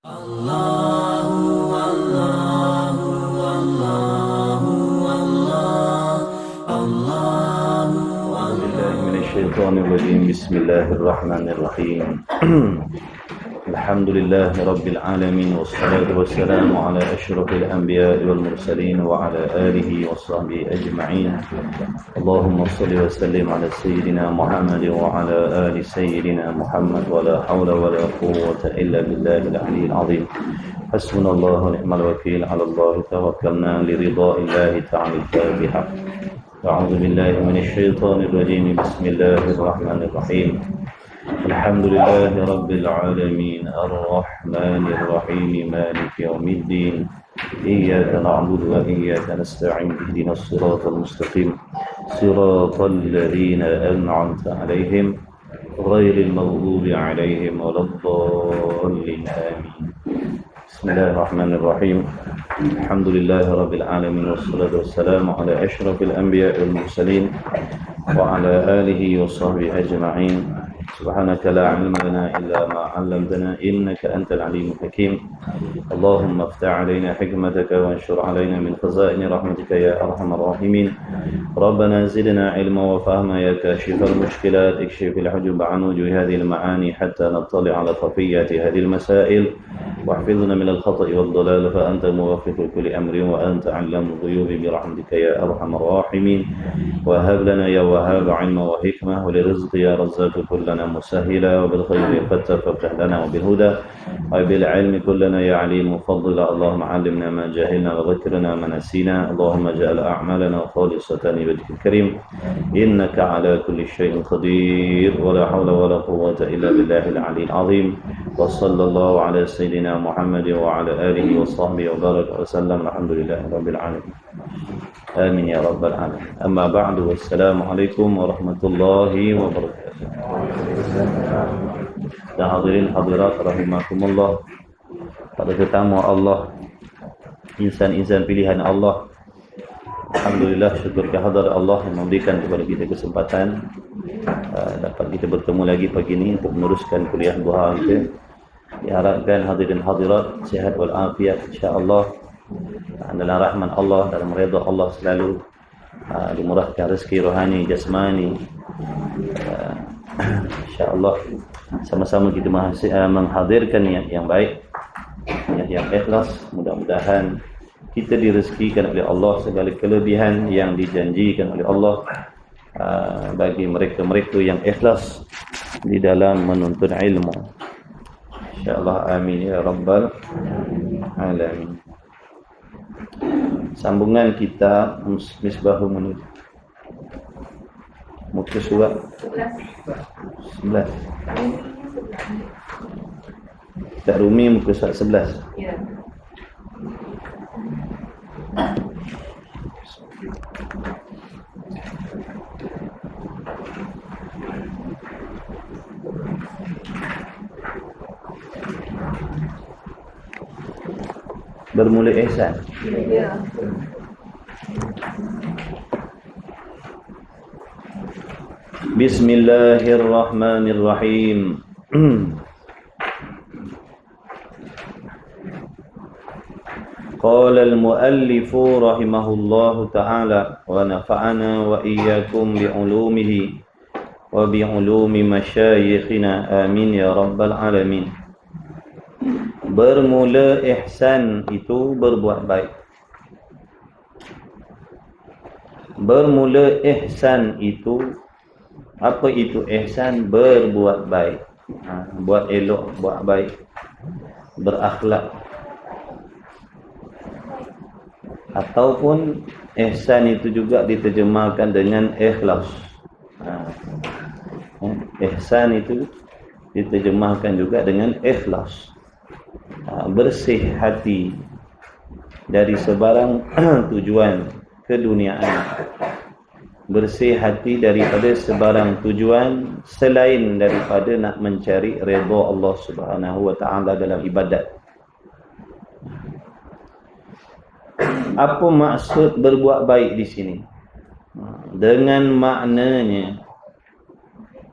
Bismillahirrahmanirrahim. Bismillahirrahmanirrahim. Alhamdulillahi Rabbil Alamin. Wassalatu wassalamu ala ashrafil anbiya wal mursalin wa ala alihi wa sahbihi ajma'in. Allahumma salli wa sallim ala Sayyidina Muhammad wa ala ali Sayyidina Muhammad wa la hawla wa la quwwata illa billahil aliyyil azim. Hasbunallahu wa ni'mal wakeel, ala Allah tawakkalna li ridha'illahi ta'ala al-Fatiha. أعوذ بالله من الشيطان الرجيم. بسم الله الرحمن الرحيم. الحمد لله رب العالمين الرحمن الرحيم مالك يوم الدين إياك نعبد وإياك نستعين اهدنا الصراط المستقيم صراط الذين أنعمت عليهم غير المغضوب عليهم ولا الضالين آمين. بسم الله الرحمن الرحيم. الحمد لله رب العالمين والصلاة والسلام على أشرف الأنبياء والمرسلين وعلى آله وصحبه أجمعين. سبحانك لا علم لنا إلا ما علمتنا إنك أنت العليم الحكيم. اللهم افتح علينا حكمتك وانشر علينا من خزائن رحمتك يا أرحم الراحمين. ربنا زدنا علما وفهما يا كاشف المشكلات. اكشف الحجب عن وجوه هذه المعاني حتى نطلع على خفيات هذه المسائل واحفظنا من الخطأ والضلال فأنت موفق لكل أمر وأنت علام الغيوب برحمتك يا أرحم الراحمين. وهب لنا يا وهاب علما وحكمة ولرزق يا رزاق كلنا مسهلا وبالخير فتح فافتح لنا وبالهدى وبالعلم كلنا يا عليم مفضلا. اللهم علمنا ما جهلنا وذكرنا ما نسينا. اللهم اجعل أعمالنا خالصة لوجهك الكريم إنك على كل شيء قدير ولا حول ولا قوة إلا بالله العلي العظيم. وصلى الله على سيدنا محمد وعلى آله وصحبه وبارك وسلم. الحمد لله رب العالمين. آمين يا رب العالمين. أما بعد والسلام عليكم ورحمة الله وبركاته. Dan hadirin hadirat rahimakumullah, pada tetamu Allah, insan-insan pilihan Allah, alhamdulillah, syukur kehadrat Allah yang memberikan kepada kita kesempatan dapat kita bertemu lagi pagi ini untuk meneruskan kuliah duha kita. Diharapkan hadirin hadirat sihat wal afiat insya-Allah, dalam rahmat Allah, dalam redha Allah selalu, dimurahkan rezeki rohani jasmani. InsyaAllah sama-sama kita menghadirkan niat yang baik, niat yang ikhlas. Mudah-mudahan kita direzekikan oleh Allah segala kelebihan yang dijanjikan oleh Allah bagi mereka-mereka yang ikhlas di dalam menuntut ilmu. InsyaAllah amin ya rabbal alamin. Sambungan kita Misbahul Munir, muka surat 11. Tak Rumi muka surat 11. Ya. Bermula ihsan. Ya. Bismillahirrahmanirrahim. Qala al-muallif rahimahullahu ta'ala wa nafa'ana wa iyyakum bi'ulumihi wa bi'ulumi masyayikhina amin ya rabbal alamin. Bermula ihsan itu berbuat baik. Bermula ihsan itu, apa itu ihsan? Berbuat baik, buat elok, buat baik, berakhlak. Ataupun ihsan itu juga diterjemahkan dengan ikhlas. Ihsan itu diterjemahkan juga dengan ikhlas, bersih hati dari sebarang tujuan keduniaan, bersih hati daripada sebarang tujuan selain daripada nak mencari redha Allah Subhanahu wa taala dalam ibadat. Apa maksud berbuat baik di sini? Dengan maknanya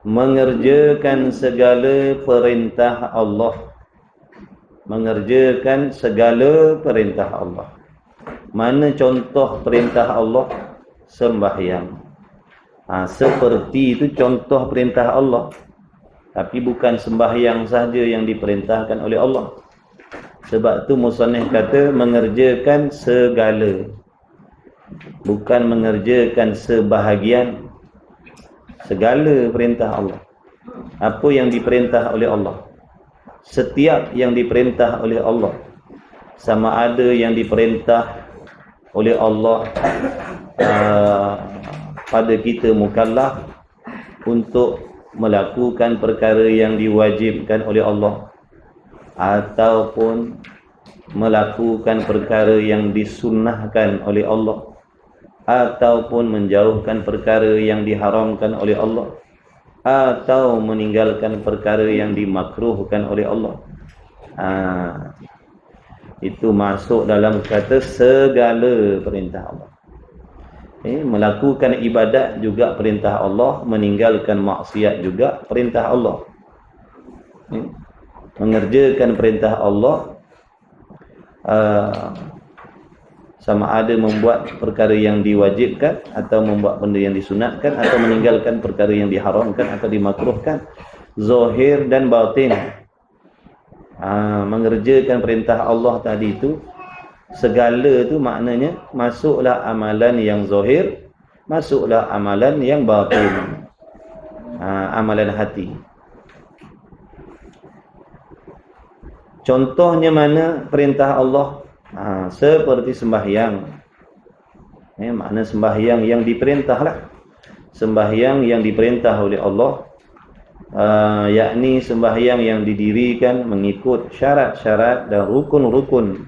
mengerjakan segala perintah Allah mengerjakan segala perintah Allah. Mana contoh perintah Allah? Sembahyang. Seperti itu contoh perintah Allah. Tapi bukan sembahyang sahaja yang diperintahkan oleh Allah. Sebab tu musannif kata mengerjakan segala, bukan mengerjakan sebahagian. Segala perintah Allah. Apa yang diperintah oleh Allah, setiap yang diperintah oleh Allah, sama ada yang diperintah oleh Allah pada kita mukallaf untuk melakukan perkara yang diwajibkan oleh Allah, ataupun melakukan perkara yang disunnahkan oleh Allah, ataupun menjauhkan perkara yang diharamkan oleh Allah, atau meninggalkan perkara yang dimakruhkan oleh Allah. Itu masuk dalam kata segala perintah Allah. Melakukan ibadat juga perintah Allah, meninggalkan maksiat juga perintah Allah. Mengerjakan perintah Allah sama ada membuat perkara yang diwajibkan, atau membuat benda yang disunatkan, atau meninggalkan perkara yang diharamkan atau dimakruhkan, zahir dan batin. Mengerjakan perintah Allah tadi itu, segala itu maknanya masuklah amalan yang zahir, masuklah amalan yang batin, amalan hati. Contohnya mana perintah Allah? Seperti sembahyang. Makna sembahyang yang diperintah lah. Sembahyang yang diperintah oleh Allah, yakni sembahyang yang didirikan mengikut syarat-syarat dan rukun-rukun,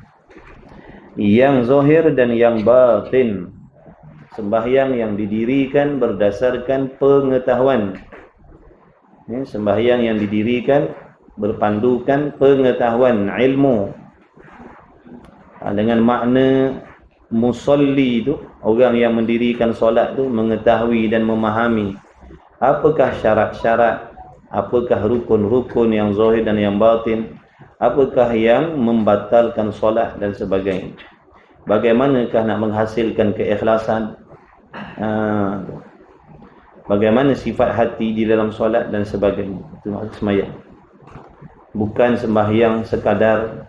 yang zahir dan yang batin. Sembahyang yang didirikan berdasarkan pengetahuan. Sembahyang yang didirikan berpandukan pengetahuan, ilmu. Dengan makna musalli itu, orang yang mendirikan solat itu mengetahui dan memahami apakah syarat-syarat, apakah rukun-rukun yang zahir dan yang batin, apakah yang membatalkan solat dan sebagainya. Bagaimanakah nak menghasilkan keikhlasan, bagaimana sifat hati di dalam solat dan sebagainya. Itu maksud sembahyang. Bukan sembahyang sekadar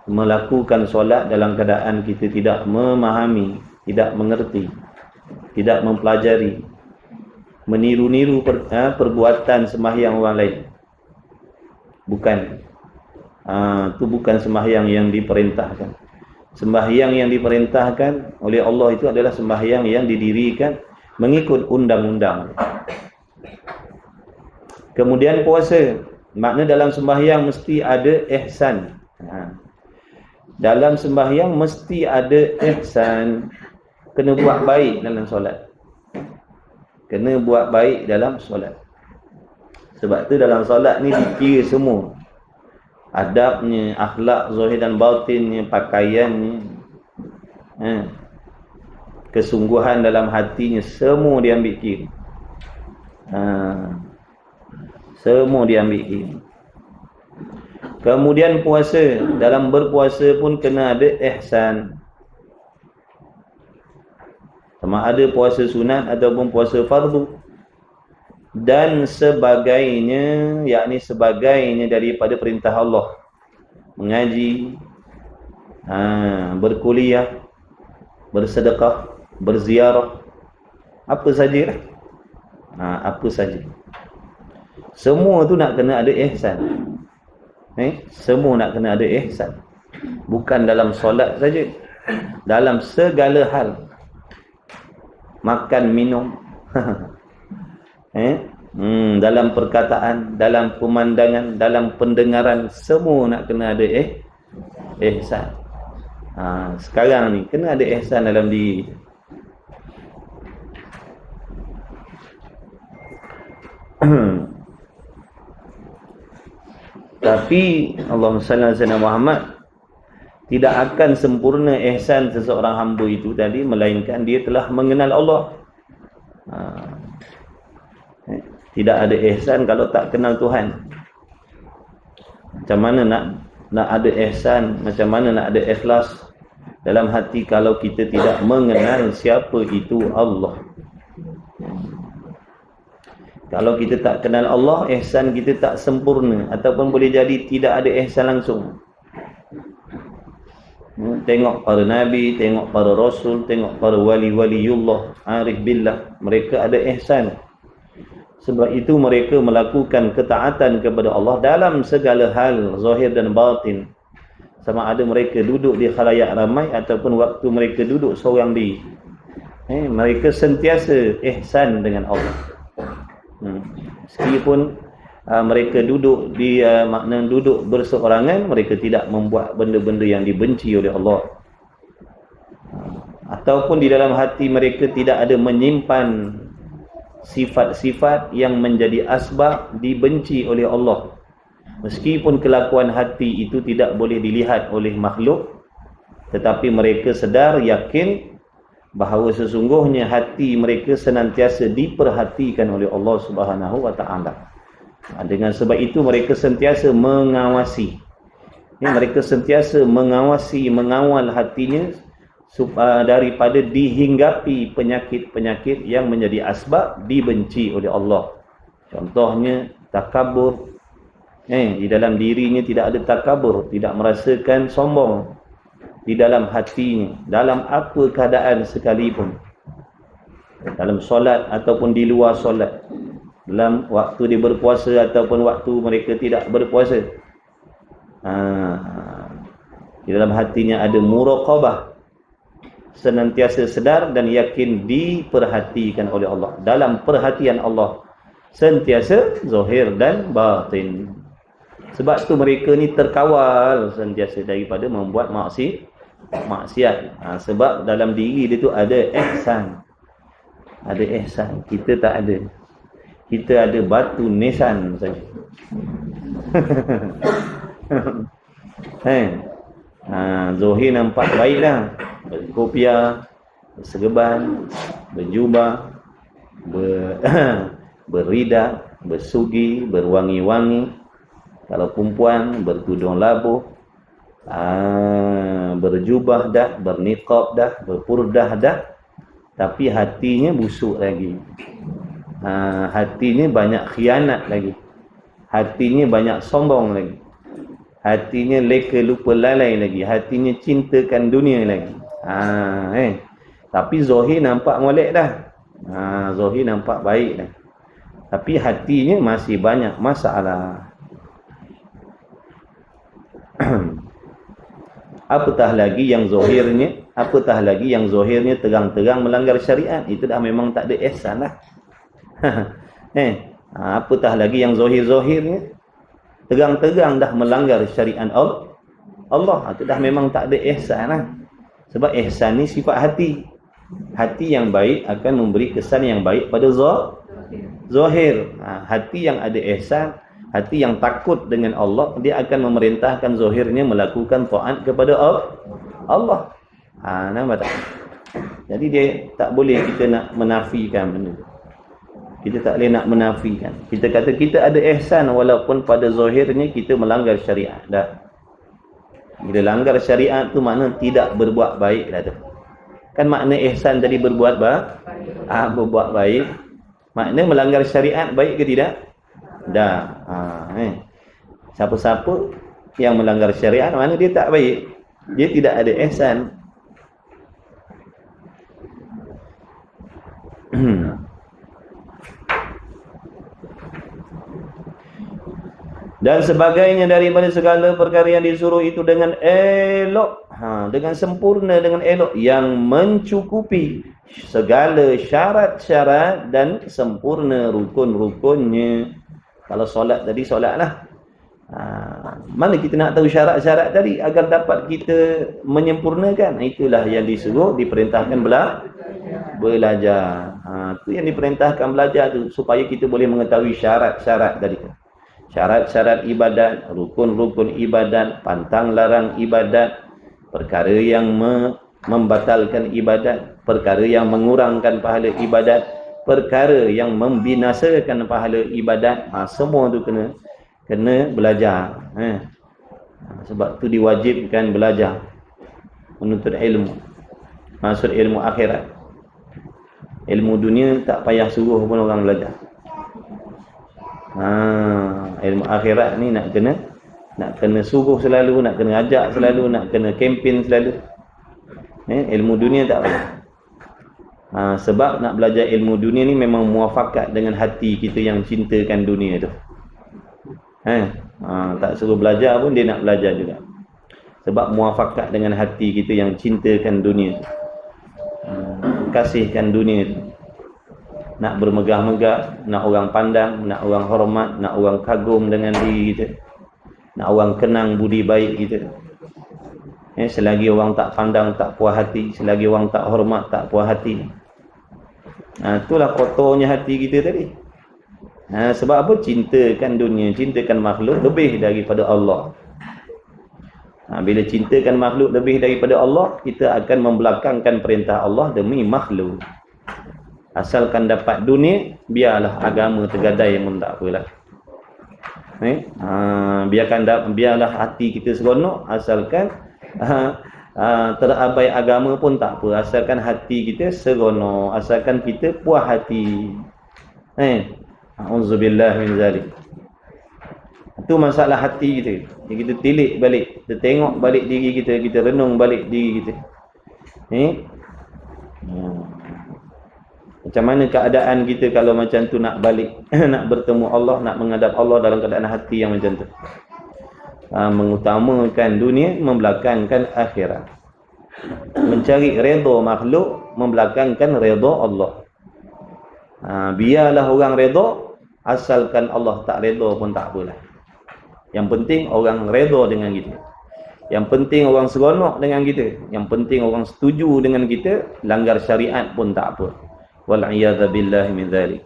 melakukan solat dalam keadaan kita tidak memahami, tidak mengerti, tidak mempelajari, meniru-niru perbuatan sembahyang orang lain. Bukan. Itu bukan sembahyang yang diperintahkan. Sembahyang yang diperintahkan oleh Allah itu adalah sembahyang yang didirikan mengikut undang-undang. Kemudian puasa. Makna dalam sembahyang mesti ada ihsan. Dalam sembahyang mesti ada ihsan. Kena buat baik dalam solat. Kena buat baik dalam solat. Sebab tu dalam solat ni dikira semua. Adabnya, akhlak zahir dan batinnya, pakaiannya, kesungguhan dalam hatinya, semua diambil kira. Semua diambil kira. Kemudian puasa. Dalam berpuasa pun kena ada ihsan. Sama ada puasa sunat ataupun puasa fardu. Dan sebagainya, yakni sebagainya daripada perintah Allah. Mengaji, berkuliah, bersedekah, berziarah, apa sajalah. Apa saja. Semua tu nak kena ada ihsan. Semua nak kena ada ihsan. Bukan dalam solat saja. Dalam segala hal. Makan, minum. Dalam perkataan, dalam pemandangan, dalam pendengaran, semua nak kena ada ihsan. Sekarang ni kena ada ihsan dalam diri. Tapi Allahumma salli ala sayyidina Muhammad, tidak akan sempurna ihsan seseorang hamba itu tadi melainkan dia telah mengenal Allah. Tidak ada ihsan kalau tak kenal Tuhan. Macam mana nak ada ihsan, macam mana nak ada ikhlas dalam hati kalau kita tidak mengenal siapa itu Allah. Kalau kita tak kenal Allah, ihsan kita tak sempurna, ataupun boleh jadi tidak ada ihsan langsung. Tengok para nabi, tengok para rasul, tengok para wali-waliullah, arif billah, mereka ada ihsan. Sebab itu mereka melakukan ketaatan kepada Allah dalam segala hal, zahir dan batin. Sama ada mereka duduk di khalayak ramai ataupun waktu mereka duduk seorang diri. Mereka sentiasa ihsan dengan Allah. Meskipun mereka duduk di makna duduk berseorangan, mereka tidak membuat benda-benda yang dibenci oleh Allah. Ataupun di dalam hati mereka tidak ada menyimpan sifat-sifat yang menjadi asbab dibenci oleh Allah. Meskipun kelakuan hati itu tidak boleh dilihat oleh makhluk, tetapi mereka sedar, yakin bahawa sesungguhnya hati mereka senantiasa diperhatikan oleh Allah Subhanahu wa taala. Dengan sebab itu mereka sentiasa mengawasi. Mereka sentiasa mengawasi, mengawal hatinya daripada dihinggapi penyakit-penyakit yang menjadi asbab dibenci oleh Allah. Contohnya takabur. Di dalam dirinya tidak ada takabur, tidak merasakan sombong di dalam hatinya, dalam apa keadaan sekalipun, dalam solat ataupun di luar solat, dalam waktu dia berpuasa ataupun waktu mereka tidak berpuasa. Di dalam hatinya ada muraqabah, senantiasa sedar dan yakin diperhatikan oleh Allah. Dalam perhatian Allah sentiasa zahir dan batin. Sebab tu mereka ni terkawal sentiasa daripada membuat maksiat. Sebab dalam diri dia tu ada ihsan. Ada ihsan. Kita tak ada. Kita ada batu nisan saja. Zohir nampak baik dah. Berkopiah, berserban, berjubah, berridak, bersugi, berwangi-wangi. Kalau perempuan bertudung labuh, berjubah dah, berniqab dah, berpurdah dah, tapi hatinya busuk lagi. Hatinya banyak khianat lagi. Hatinya banyak sombong lagi. Hatinya leka lupa lalai lagi. Hatinya cintakan dunia lagi. Tapi zahir nampak molek dah. Zahir nampak baik dah. Tapi hatinya masih banyak masalah. Apatah lagi yang zahirnya terang-terang melanggar syariat, itu dah memang tak ada ihsan lah. Apatah lagi yang zahirnya terang-terang dah melanggar syariat Allah, itu dah memang tak ada ihsan lah. Sebab ihsan ni sifat hati. Hati yang baik akan memberi kesan yang baik pada zahir. Hati yang ada ihsan, hati yang takut dengan Allah, dia akan memerintahkan zahirnya melakukan taat kepada Allah. Nampak tak? Jadi dia tak boleh kita nak menafikan benda. Kita tak boleh nak menafikan. Kita kata kita ada ihsan walaupun pada zahirnya kita melanggar syariat dah. Bila langgar syariat tu makna tidak berbuat baik dah tu. Kan makna ihsan tadi berbuat baik. Makna melanggar syariat baik ke tidak? Dah. Siapa-siapa yang melanggar syariat, mana dia tak baik, dia tidak ada ihsan. Dan sebagainya daripada segala perkara yang disuruh itu dengan elok, dengan sempurna, dengan elok, yang mencukupi segala syarat-syarat dan sempurna rukun-rukunnya. Kalau solat tadi, solatlah. Mana kita nak tahu syarat-syarat tadi agar dapat kita menyempurnakan? Itulah yang disuruh, diperintahkan belajar. Itu yang diperintahkan belajar tu, supaya kita boleh mengetahui syarat-syarat tadi. Syarat-syarat ibadat, rukun-rukun ibadat, pantang-larang ibadat, perkara yang membatalkan ibadat, perkara yang mengurangkan pahala ibadat, perkara yang membinasakan pahala ibadat. Semua tu kena kena belajar. Sebab tu diwajibkan belajar, menuntut ilmu. Maksud ilmu akhirat. Ilmu dunia tak payah suruh pun orang belajar. Ilmu akhirat ni nak kena suruh selalu, nak kena ajak selalu, nak kena kempen selalu. Ilmu dunia tak payah. Sebab nak belajar ilmu dunia ni memang muafakat dengan hati kita yang cintakan dunia tu. Tak suruh belajar pun dia nak belajar juga. Sebab muafakat dengan hati kita yang cintakan dunia tu. Kasihkan dunia tu. Nak bermegah-megah, nak orang pandang, nak orang hormat, nak orang kagum dengan diri kita, nak orang kenang budi baik kita. Selagi orang tak pandang, tak puas hati. Selagi orang tak hormat, tak puas hati. Itulah kotornya hati kita tadi. Sebab apa? Cintakan dunia, cintakan makhluk lebih daripada Allah. Bila cintakan makhluk lebih daripada Allah, kita akan membelakangkan perintah Allah demi makhluk. Asalkan dapat dunia, biarlah agama tergadai pun tak apalah. Biarlah hati kita seronok, asalkan terabai agama pun tak apa. Asalkan hati kita seronok, asalkan kita puas hati. Auzubillah min zalik. Itu masalah hati kita. Kita tilik balik, kita tengok balik diri kita, kita renung balik diri kita. Macam mana keadaan kita kalau macam tu nak balik, nak bertemu Allah, nak menghadap Allah dalam keadaan hati yang macam tu. Mengutamakan dunia, membelakangkan akhirat. Mencari redha makhluk, membelakangkan redha Allah. Biarlah orang redha, asalkan Allah tak redha pun tak apalah. Yang penting orang redha dengan kita. Yang penting orang seronok dengan kita. Yang penting orang setuju dengan kita. Langgar syariat pun tak apa. Wal'iyadha billahi min dhalik.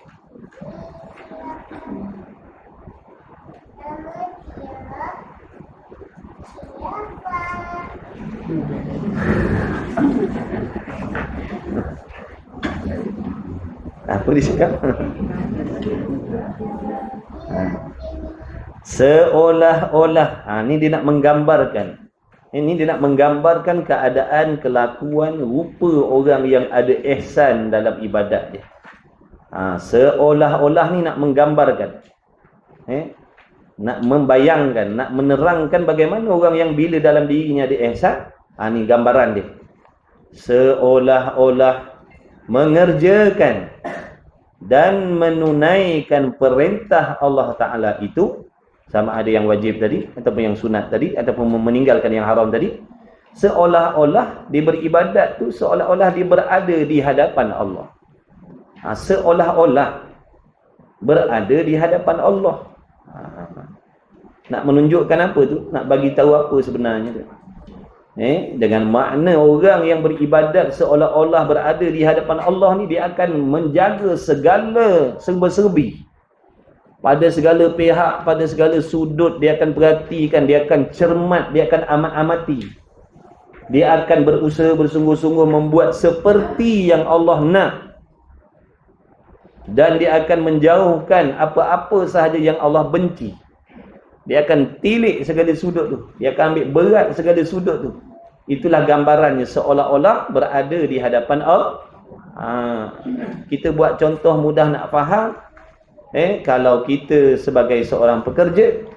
Apa dia cakap? Seolah-olah. Ni dia nak menggambarkan. Ini dia nak menggambarkan keadaan, kelakuan, rupa orang yang ada ihsan dalam ibadat dia. Seolah-olah ni nak menggambarkan. Nak membayangkan, nak menerangkan bagaimana orang yang bila dalam dirinya ada ihsan. Ni gambaran dia. Seolah-olah mengerjakan dan menunaikan perintah Allah Ta'ala itu, sama ada yang wajib tadi ataupun yang sunat tadi, ataupun meninggalkan yang haram tadi, seolah-olah dia beribadat tu, seolah-olah dia berada di hadapan Allah. Seolah-olah berada di hadapan Allah. Nak menunjukkan apa tu? Nak bagi tahu apa sebenarnya tu? Dengan makna orang yang beribadat seolah-olah berada di hadapan Allah ni, dia akan menjaga segala serba-serbi. Pada segala pihak, pada segala sudut, dia akan perhatikan, dia akan cermat, dia akan amat-amati. Dia akan berusaha bersungguh-sungguh membuat seperti yang Allah nak. Dan dia akan menjauhkan apa-apa sahaja yang Allah benci. Dia akan tilik segala sudut tu. Dia akan ambil berat segala sudut tu. Itulah gambarannya, seolah-olah berada di hadapan Allah. Kita buat contoh mudah nak faham. Kalau kita sebagai seorang pekerja,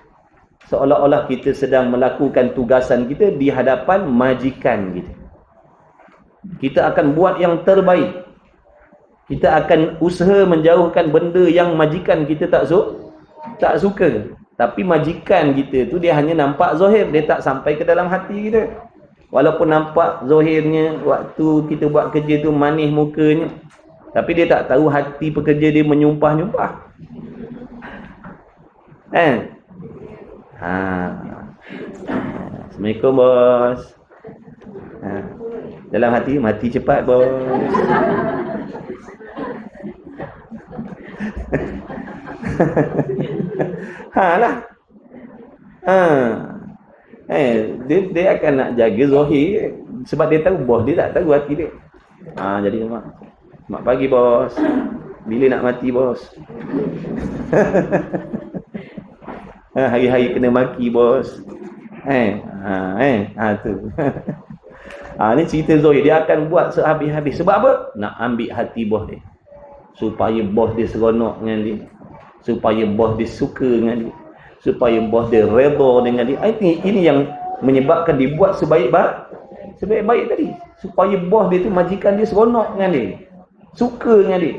seolah-olah kita sedang melakukan tugasan kita di hadapan majikan kita. Kita akan buat yang terbaik. Kita akan usaha menjauhkan benda yang majikan kita tak suka. Tapi majikan kita tu dia hanya nampak zahir, dia tak sampai ke dalam hati kita. Walaupun nampak zahirnya waktu kita buat kerja tu manis mukanya, tapi dia tak tahu hati pekerja dia menyumpah-nyumpah. Assalamualaikum bos. Dalam hati, mati cepat bos. Lah. Dia akan nak jaga zahir sebab dia tahu bos dia tak tahu hati dia. Jadi mak pagi bos. Bila nak mati bos? Hari-hari kena maki bos. Tu. Ni cerita Zohir. Dia akan buat sehabis-habis. Sebab apa? Nak ambil hati bos dia. Supaya bos dia seronok dengan dia. Supaya bos dia suka dengan dia. Supaya bos dia redha dengan dia. Ini yang menyebabkan dibuat sebaik-baik tadi. Supaya bos dia tu, majikan dia seronok dengan dia. Suka dengan dia.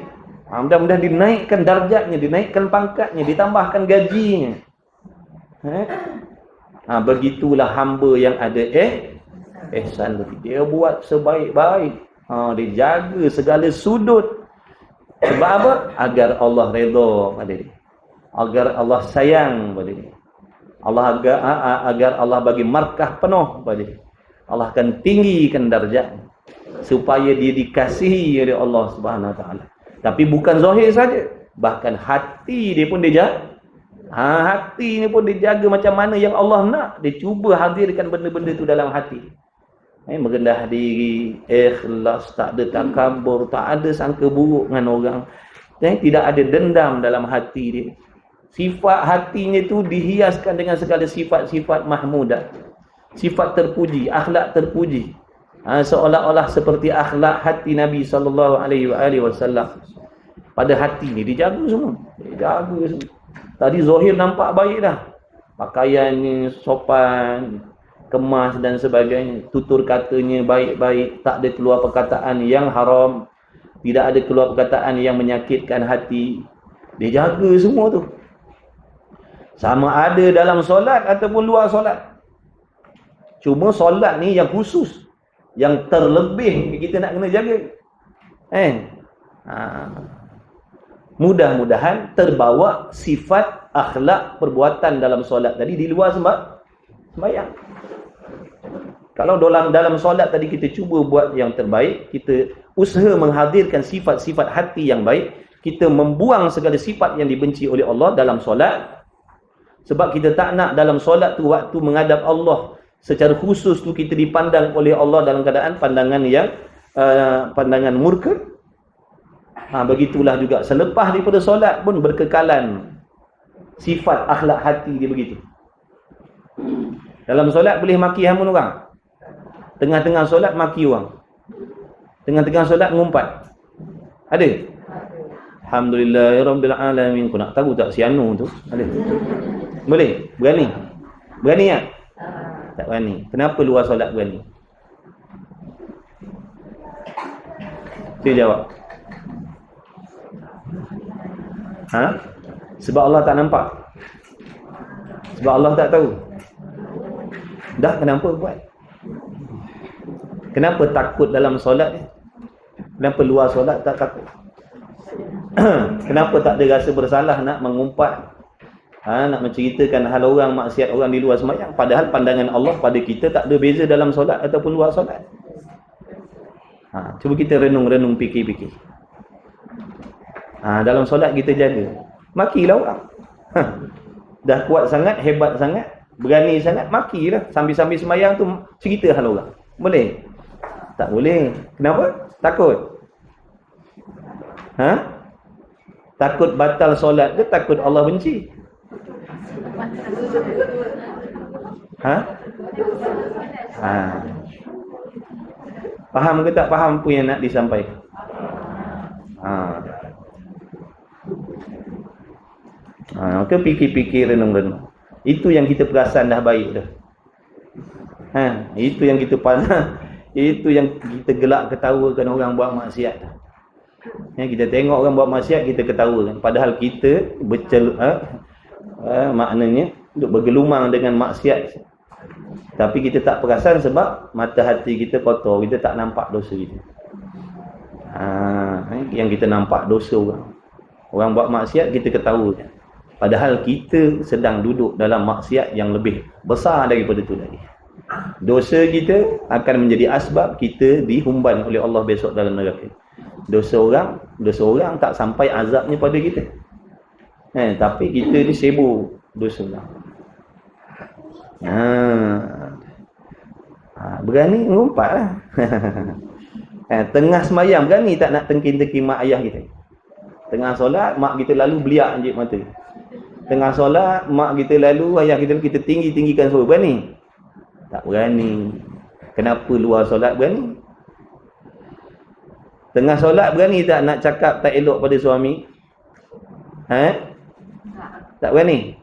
Mudah-mudahan dinaikkan darjatnya, dinaikkan pangkatnya, ditambahkan gajinya. Begitulah hamba yang ada ihsan tadi. Dia buat sebaik-baik. Dia jaga segala sudut. Sebab apa? Agar Allah redha pada dia. Agar Allah sayang pada dia. Agar Allah bagi markah penuh pada dia. Allah akan tinggikan darjat supaya dia dikasihi oleh Allah Subhanahu Wa Taala. Tapi bukan zahir saja, bahkan hati dia pun dia jaga. Hati ni pun dijaga macam mana yang Allah nak. Dia cuba hadirkan benda-benda tu dalam hati. Merendah diri, ikhlas, tak ada takabur, tak ada sangka buruk dengan orang. Tidak ada dendam dalam hati dia. Sifat hatinya tu dihiaskan dengan segala sifat-sifat mahmudah. Sifat terpuji, akhlak terpuji. Seolah-olah seperti akhlak hati Nabi SAW. Pada hati ni dijaga semua. Dijaga semua. Tadi zahir nampak baik dah. Pakaiannya sopan, kemas dan sebagainya. Tutur katanya baik-baik. Tak ada keluar perkataan yang haram. Tidak ada keluar perkataan yang menyakitkan hati. Dia jaga semua tu. Sama ada dalam solat ataupun luar solat. Cuma solat ni yang khusus. Yang terlebih kita nak kena jaga. Mudah-mudahan terbawa sifat akhlak perbuatan dalam solat tadi di luar sembahyang. Kalau dalam solat tadi kita cuba buat yang terbaik, kita usaha menghadirkan sifat-sifat hati yang baik, kita membuang segala sifat yang dibenci oleh Allah dalam solat. Sebab kita tak nak dalam solat tu waktu menghadap Allah secara khusus tu kita dipandang oleh Allah dalam keadaan pandangan yang pandangan murka. Begitulah juga selepas daripada solat pun berkekalan sifat akhlak hati dia begitu. Dalam solat boleh maki hamun orang. Tengah-tengah solat maki orang. Tengah-tengah solat ngumpat. Ada? Alhamdulillahirabbil alamin. Kau nak tahu tak si Anu tu? Ada. Boleh? Berani? Berani tak? Tak berani. Kenapa luar solat berani? Dia jawab. Sebab Allah tak nampak. Sebab Allah tak tahu. Dah kenapa buat? Kenapa takut dalam solat ni? Kenapa luar solat tak takut? Kenapa tak ada rasa bersalah nak mengumpat? Nak menceritakan hal orang, maksiat orang di luar sembahyang. Padahal pandangan Allah pada kita tak ada beza dalam solat ataupun luar solat. Cuba kita renung-renung, fikir-fikir. Dalam solat kita jaga. Makilah orang. Dah kuat sangat, hebat sangat, berani sangat, makilah. Sambil-sambil sembahyang tu cerita hal orang. Boleh? Tak boleh. Kenapa? Takut. Takut batal solat ke takut Allah benci? Faham ke tak faham apa yang nak disampaikan? Maka fikir-fikir, renung-renung. Itu yang kita perasan dah baik dah. Itu yang kita pandang, itu yang kita gelak ketawakan orang buat maksiat. Kita tengok orang buat maksiat, kita ketawakan. Padahal kita maknanya duk bergelumang dengan maksiat. Tapi kita tak perasan sebab mata hati kita kotor, kita tak nampak dosa kita. Yang kita nampak dosa orang. Orang buat maksiat kita ketawakan. Padahal kita sedang duduk dalam maksiat yang lebih besar daripada itu lagi. Dosa kita akan menjadi asbab kita dihumban oleh Allah besok dalam neraka. Dosa orang tak sampai azabnya pada kita. Tapi kita ni sibuk dosa orang. Berani ngumpat lah. Tengah sembahyang berani tak nak tengking-tengking mak ayah kita. Tengah solat mak kita lalu beliak je mata. Tengah solat, mak kita lalu, ayah kita tinggikan suara. Berani? Tak berani. Kenapa luar solat berani? Tengah solat berani tak nak cakap tak elok pada suami? Tak berani?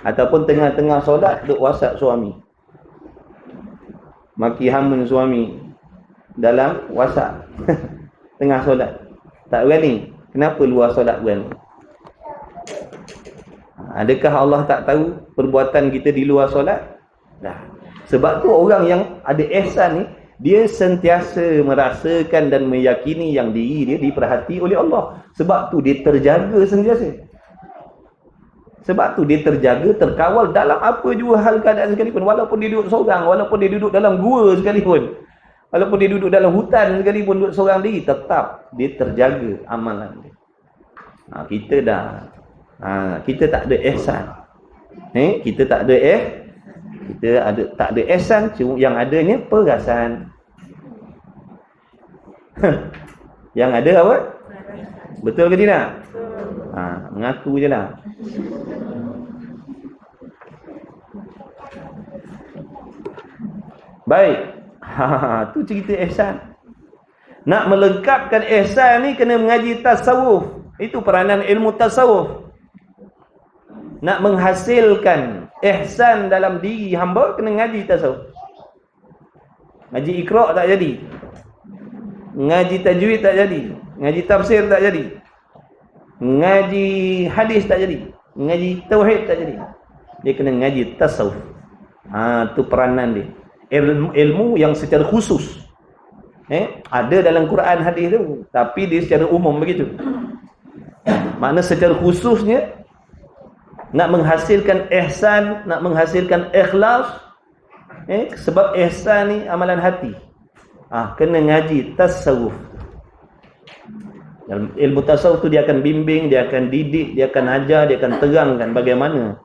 Ataupun tengah-tengah solat duk WhatsApp suami, maki hamun suami dalam WhatsApp tengah solat. Tak berani. Kenapa luar solat berani? Adakah Allah tak tahu perbuatan kita di luar solat? Sebab tu orang yang ada ihsan ni, dia sentiasa merasakan dan meyakini yang diri dia diperhati oleh Allah. Sebab tu dia terjaga sentiasa. Sebab tu dia terjaga, terkawal dalam apa jua hal keadaan sekalipun. Walaupun dia duduk seorang, walaupun dia duduk dalam gua sekalipun, walaupun dia duduk dalam hutan sekalipun, duduk seorang diri, tetap dia terjaga amalan dia. Kita dah kita tak ada ihsan. Kita tak ada tak ada ihsan, cuma yang adanya perasan. Yang ada apa? Betul ke tidak? Mengaku je lah. Baik. Tu cerita ihsan. Nak melengkapkan ihsan ni kena mengaji tasawuf. Itu peranan ilmu tasawuf. Nak menghasilkan ihsan dalam diri hamba, kena ngaji tasawuf. Ngaji Iqra' tak jadi. Ngaji tajwid tak jadi. Ngaji tafsir tak jadi. Ngaji hadis tak jadi. Ngaji tauhid tak jadi. Dia kena ngaji tasawuf. Tu peranan dia. Ilmu yang secara khusus. Ada dalam Quran hadis tu, tapi dia secara umum begitu. Makna secara khususnya nak menghasilkan ihsan, nak menghasilkan ikhlas. Sebab ihsan ni amalan hati. Kena ngaji tasawuf. Dalam ilmu tasawuf tu dia akan bimbing, dia akan didik, dia akan ajar, dia akan terangkan bagaimana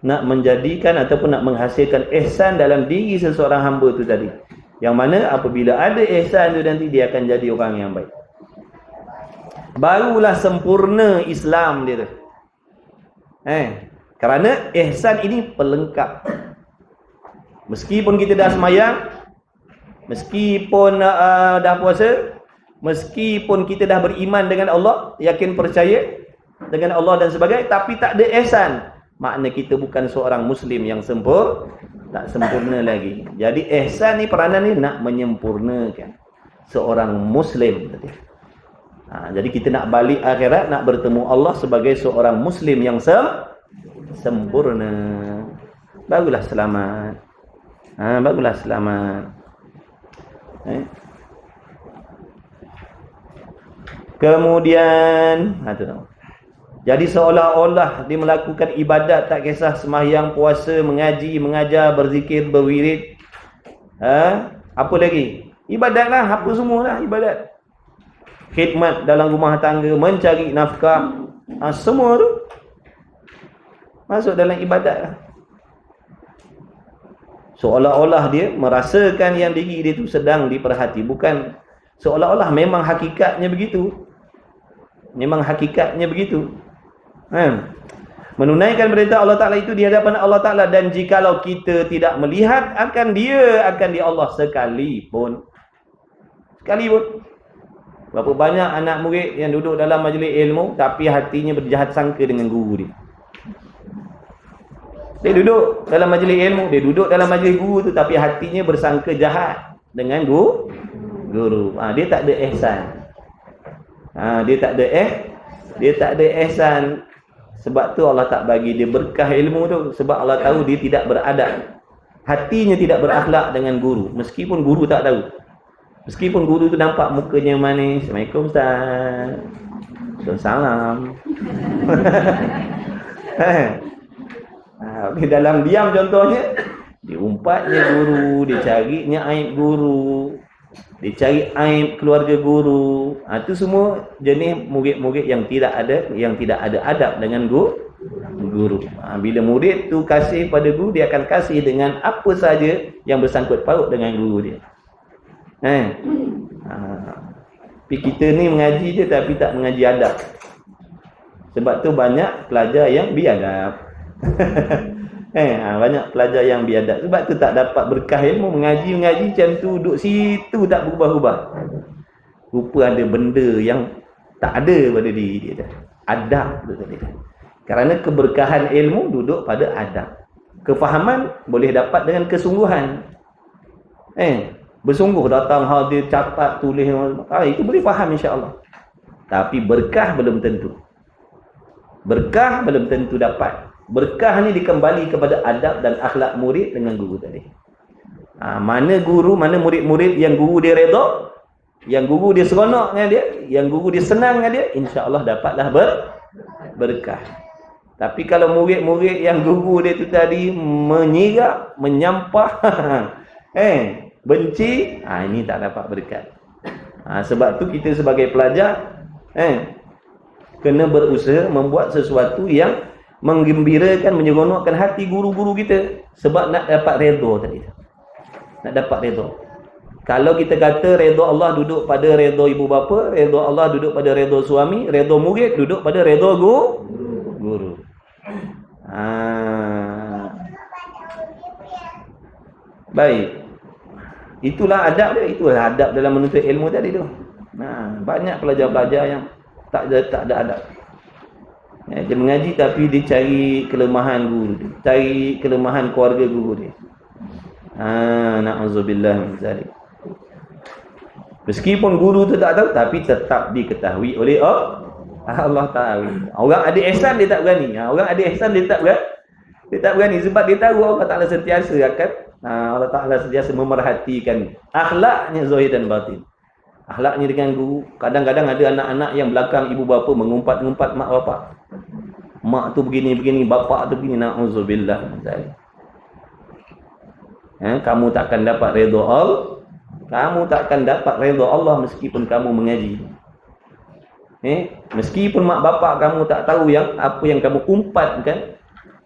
nak menjadikan ataupun nak menghasilkan ihsan dalam diri seseorang hamba tu tadi. Yang mana apabila ada ihsan tu nanti dia akan jadi orang yang baik. Barulah sempurna Islam dia tu. Kerana ihsan ini pelengkap. Meskipun kita dah semayang, meskipun dah puasa, meskipun kita dah beriman dengan Allah, yakin percaya dengan Allah dan sebagainya, tapi tak ada ihsan, makna kita bukan seorang Muslim yang tak sempurna lagi. Jadi ihsan ni, peranan ni nak menyempurnakan seorang Muslim. Jadi kita nak balik akhirat, nak bertemu Allah sebagai seorang Muslim yang sempurna. Barulah selamat. Barulah selamat. Kemudian jadi seolah-olah dia melakukan ibadat, tak kisah sembahyang, puasa, mengaji, mengajar, berzikir, berwirid. Apa lagi? Ibadatlah, apa semualah ibadat. Khidmat dalam rumah tangga, mencari nafkah, semua tu masuk dalam ibadat lah. Seolah-olah dia merasakan yang diri dia tu sedang diperhati. Bukan seolah-olah, memang hakikatnya begitu. Memang hakikatnya begitu. Menunaikan perintah Allah Ta'ala itu di hadapan Allah Ta'ala. Dan jikalau kita tidak melihat akan dia, akan di Allah sekalipun. Berapa banyak anak murid yang duduk dalam majlis ilmu tapi hatinya berjahat sangka dengan guru dia. Dia duduk dalam majlis ilmu, dia duduk dalam majlis guru tu, tapi hatinya bersangka jahat dengan guru. Dia tak ada ihsan. Dia tak ada ihsan. Sebab tu Allah tak bagi dia berkah ilmu tu. Sebab Allah tahu dia tidak beradab. Hatinya tidak berakhlak dengan guru. Meskipun guru tak tahu. Meskipun guru tu nampak mukanya manis. Assalamualaikum Ustaz. Salam. Di dalam diam contohnya, diumpatnya guru, dicarinya aib guru, dicari aib keluarga guru. Itu semua jenis murid-murid yang tidak ada adab dengan guru. Bila murid tu kasih pada guru, dia akan kasih dengan apa saja yang bersangkut paut dengan guru dia. Tapi kita ni mengaji je tapi tak mengaji adab. Sebab tu banyak pelajar yang biadab. Banyak pelajar yang biadab. Sebab tu tak dapat berkah ilmu. Mengaji macam tu, duduk situ tak berubah-ubah. Rupa ada benda yang tak ada pada diri dia. Adab tu tadi. Kerana keberkahan ilmu duduk pada adab. Kefahaman boleh dapat dengan kesungguhan. Bersungguh datang hadir, catat, tulis, itu boleh faham insya-Allah. Tapi berkah belum tentu. Berkah belum tentu dapat. Berkah ni dikembali kepada adab dan akhlak murid dengan guru tadi. Mana guru, mana murid-murid yang guru dia redha, yang guru dia seronok dengan dia, yang guru dia senang dengan dia, insya-Allah dapatlah berkah. Tapi kalau murid-murid yang guru dia tu tadi menyirap, menyampah, benci, ini tak dapat berkat. Sebab tu kita sebagai pelajar kena berusaha membuat sesuatu yang menggembirakan, menyeronokkan hati guru-guru kita. Sebab nak dapat redha tadi. Nak dapat redha. Kalau kita kata redha Allah duduk pada redha ibu bapa, redha Allah duduk pada redha suami, redha murid duduk pada redha guru. Baik. Itulah adab dia, itulah adab dalam menuntut ilmu tadi tu. Banyak pelajar-pelajar yang tak ada adab. Dia mengaji tapi dia cari kelemahan guru dia, cari kelemahan keluarga guru dia. Na'udzubillah min zalik. Meskipun guru tu tak tahu, tapi tetap diketahui oleh Allah Ta'ala. Orang ada ihsan dia tak berani. Orang ada ihsan dia tak berani sebab dia tahu Allah Ta'ala sentiasa akan Allah Ta'ala sentiasa memerhatikan akhlaknya zahir dan batin. Akhlaknya dengan guru. Kadang-kadang ada anak-anak yang belakang ibu bapa mengumpat-ngumpat mak bapak. Mak tu begini-begini, bapak tu begini. Na'udzubillah. Kamu takkan dapat redha Allah. Kamu takkan dapat redha Allah meskipun kamu mengaji. Meskipun mak bapak kamu tak tahu yang apa yang kamu umpatkan,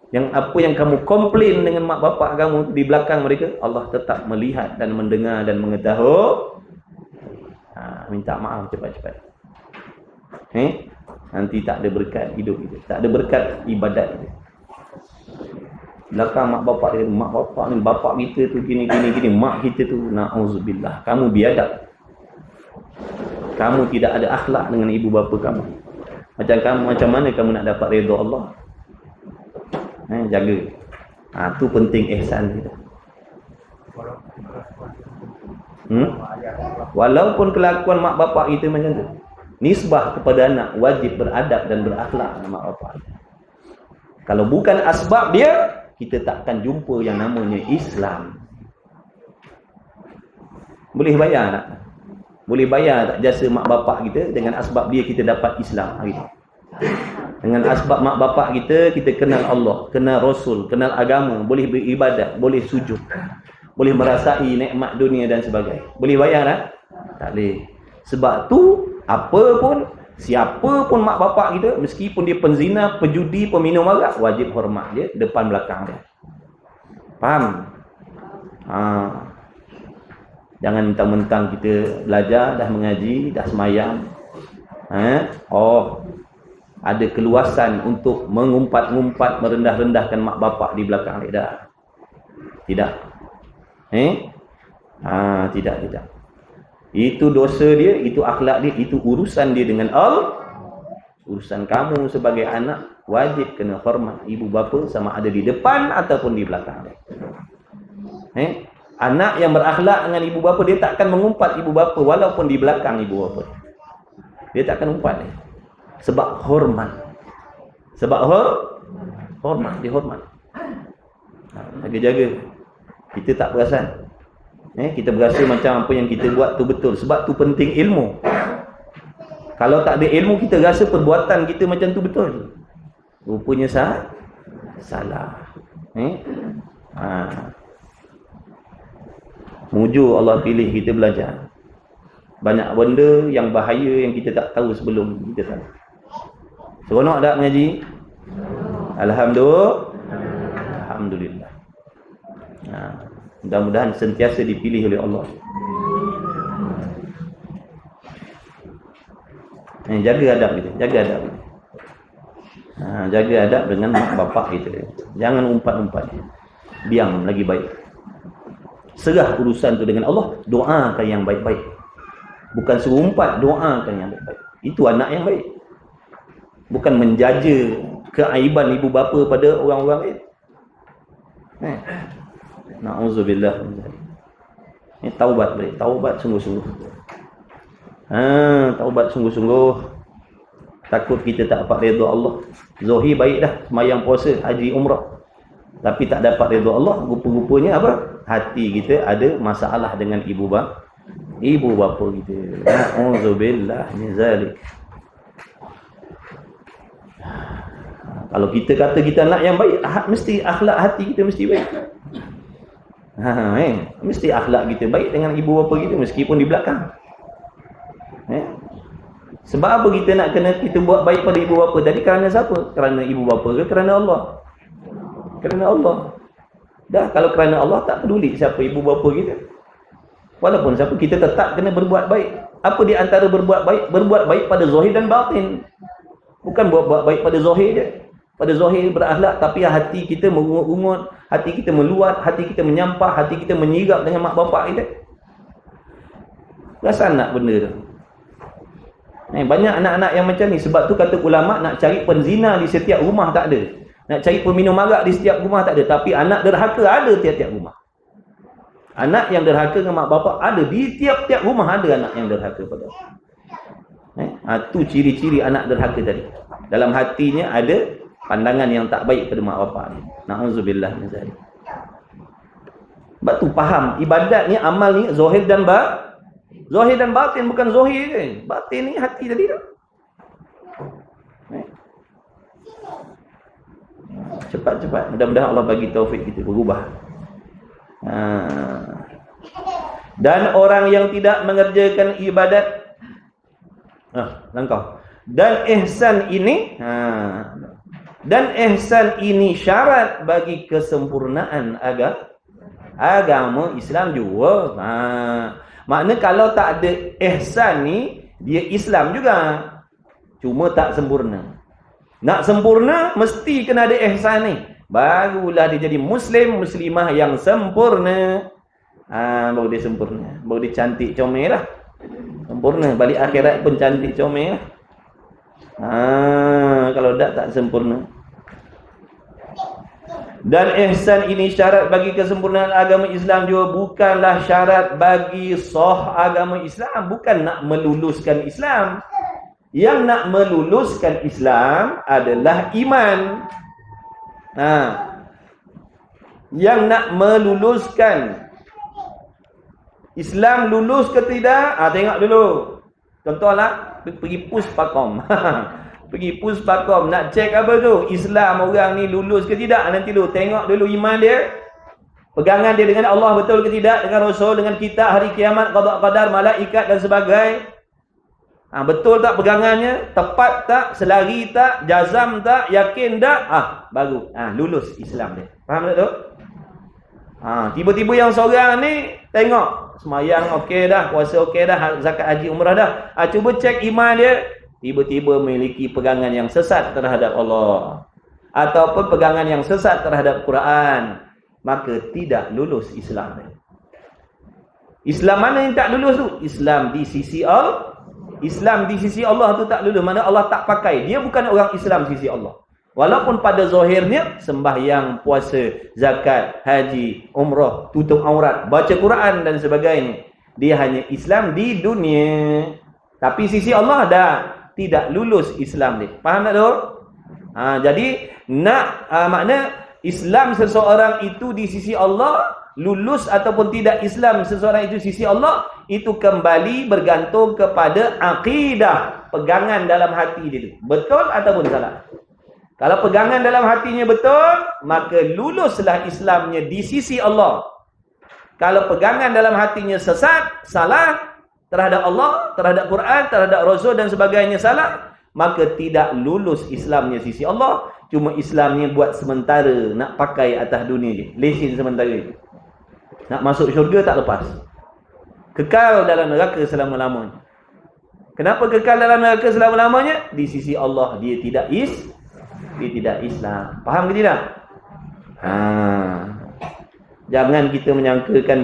yang apa yang kamu komplain dengan mak bapak kamu di belakang mereka, Allah tetap melihat dan mendengar dan mengetahui. Minta maaf cepat-cepat. Nanti tak ada berkat hidup kita, tak ada berkat ibadat kita. Belakang mak bapak dia, mak bapak ni, bapak kita tu gini, mak kita tu, na'udzubillah. Kamu biadab. Kamu tidak ada akhlak dengan ibu bapa kamu. Macam mana kamu nak dapat redha Allah? Jaga. Tu penting ihsan kita. Walaupun kelakuan mak bapak kita macam tu, nisbah kepada anak wajib beradab dan berakhlak dengan mak bapak. Kalau bukan asbab dia, kita takkan jumpa yang namanya Islam. Boleh bayar tak? Boleh bayar tak jasa mak bapak kita dengan asbab dia kita dapat Islam hari ini? Dengan asbab mak bapak kita kenal Allah, kenal Rasul, kenal agama, boleh beribadat, boleh sujud, boleh merasai nikmat dunia dan sebagainya. Boleh bayar tak? Tak boleh. Sebab tu siapa pun mak bapak kita, meskipun dia penzina, pejudi, peminum arak, wajib hormat dia depan belakang dia. Faham? Jangan mentang-mentang kita belajar, dah mengaji, dah semayang, ada keluasan untuk mengumpat-ngumpat, merendah-rendahkan mak bapak di belakang dia. Tidak. Tidak. Itu dosa dia, itu akhlak dia, itu urusan dia dengan Allah. Urusan kamu sebagai anak wajib kena hormat ibu bapa sama ada di depan ataupun di belakang dia. Anak yang berakhlak dengan ibu bapa, dia takkan mengumpat ibu bapa walaupun di belakang ibu bapa. Dia takkan umpat dia. Sebab hormat. Sebab hormat, dihormat. Jaga-jaga. Kita tak perasan. Kita berasa macam apa yang kita buat tu betul. Sebab tu penting ilmu. Kalau tak ada ilmu, kita rasa perbuatan kita macam tu betul. Rupanya salah. Mujur Allah pilih kita belajar. Banyak benda yang bahaya yang kita tak tahu sebelum kita tahu. Seronok tak mengaji? Alhamdulillah. Mudah-mudahan sentiasa dipilih oleh Allah. Jaga adab kita, jaga adab kita. Jaga adab dengan mak bapak kita. Jangan umpat-umpat. Diam lagi baik. Serah urusan tu dengan Allah, doakan yang baik-baik. Bukan suruh umpat, doakan yang baik-baik. Itu anak yang baik. Bukan menjaja keaiban ibu bapa pada orang-orang lain. Na'udzubillah. Ini taubat balik. Taubat sungguh-sungguh. Taubat sungguh-sungguh. Takut kita tak dapat redha Allah. Zahir baik dah, sembahyang puasa, haji, umrah. Tapi tak dapat redha Allah, rupa-rupanya apa? Hati kita ada masalah dengan ibu bapa kita. Na'udzubillah min zalik. Kalau kita kata kita nak yang baik, mesti akhlak hati kita mesti baik. Mesti akhlak kita baik dengan ibu bapa kita meskipun di belakang. Sebab apa kita buat baik pada ibu bapa tadi? Kerana siapa? Kerana ibu bapa ke kerana Allah? Kerana Allah. Dah, kalau kerana Allah tak peduli siapa ibu bapa kita. Walaupun siapa, kita tetap kena berbuat baik. Apa di antara berbuat baik? Berbuat baik pada zahir dan batin. Bukan buat baik pada zahir je. Pada zahir berakhlak, tapi hati kita mengungut, hati kita meluat, hati kita menyampah, hati kita menyirap dengan mak bapak kita. Rasa nak benda tu. Banyak anak-anak yang macam ni. Sebab tu kata ulama, nak cari penzina di setiap rumah tak ada. Nak cari peminum arak di setiap rumah tak ada. Tapi anak derhaka ada tiap-tiap rumah. Anak yang derhaka dengan mak bapak ada. Di tiap-tiap rumah ada anak yang derhaka pada. Itu ciri-ciri anak derhaka tadi. Dalam hatinya ada pandangan yang tak baik pada mak bapak ni. Na'udzubillah min zalik. Sebab tu faham, ibadat ni, amal ni zahir dan batin. Zahir dan batin, bukan zahir je. Batin ni hati tadi tu. Cepat-cepat. Mudah-mudahan Allah bagi taufik kita berubah. Dan orang yang tidak mengerjakan ibadat, langkah. Dan ihsan ini syarat bagi kesempurnaan agama Islam juga. Makna kalau tak ada ihsan ni, dia Islam juga. Cuma tak sempurna. Nak sempurna, mesti kena ada ihsan ni. Barulah dia jadi Muslim, Muslimah yang sempurna. Baru dia sempurna. Baru dia cantik, comel lah. Sempurna. Balik akhirat pun cantik, comel lah. Kalau tak sempurna. Dan ihsan ini syarat bagi kesempurnaan agama Islam juga. Bukanlah syarat bagi sah agama Islam. Bukan nak meluluskan Islam. Yang nak meluluskan Islam adalah iman. Yang nak meluluskan Islam lulus ke tidak? Tengok dulu. Contohlah, pergi Puspakom. Pergi Puspakom nak cek apa tu? Islam orang ni lulus ke tidak? Nanti dulu tengok dulu iman dia. Pegangan dia dengan Allah betul ke tidak? Dengan Rasul, dengan kitab, hari kiamat, qada qadar, malaikat dan sebagainya. Betul tak pegangannya? Tepat tak? Selari tak? Jazam tak? Yakin tak? Baru lulus Islam dia. Faham tak tu? Tiba-tiba yang seorang ni tengok sembahyang okey dah, puasa okey dah, zakat haji umrah dah. Cuba cek iman dia. Tiba-tiba memiliki pegangan yang sesat terhadap Allah ataupun pegangan yang sesat terhadap Quran, maka tidak lulus Islam. Islam mana yang tak lulus tu? Islam di sisi Allah. Islam di sisi Allah tu tak lulus. Mana Allah tak pakai. Dia bukan orang Islam di sisi Allah. Walaupun pada zahirnya sembahyang, puasa, zakat, haji, umrah, tutup aurat, baca Quran dan sebagainya. Dia hanya Islam di dunia. Tapi sisi Allah dah tidak lulus Islam dia. Faham tak tu? Jadi makna Islam seseorang itu di sisi Allah, lulus ataupun tidak Islam seseorang itu sisi Allah, itu kembali bergantung kepada akidah, pegangan dalam hati dia. Betul ataupun salah? Kalau pegangan dalam hatinya betul, maka luluslah Islamnya di sisi Allah. Kalau pegangan dalam hatinya sesat, salah terhadap Allah, terhadap Quran, terhadap Rasul dan sebagainya salah, maka tidak lulus Islamnya sisi Allah. Cuma Islamnya buat sementara, nak pakai atas dunia je, lesen sementara. Nak masuk syurga tak lepas. Kekal dalam neraka selama-lamanya. Kenapa kekal dalam neraka selama-lamanya? Di sisi Allah dia tidak Dia tidak Islam. Faham ke tidak? Jangan kita menyangkakan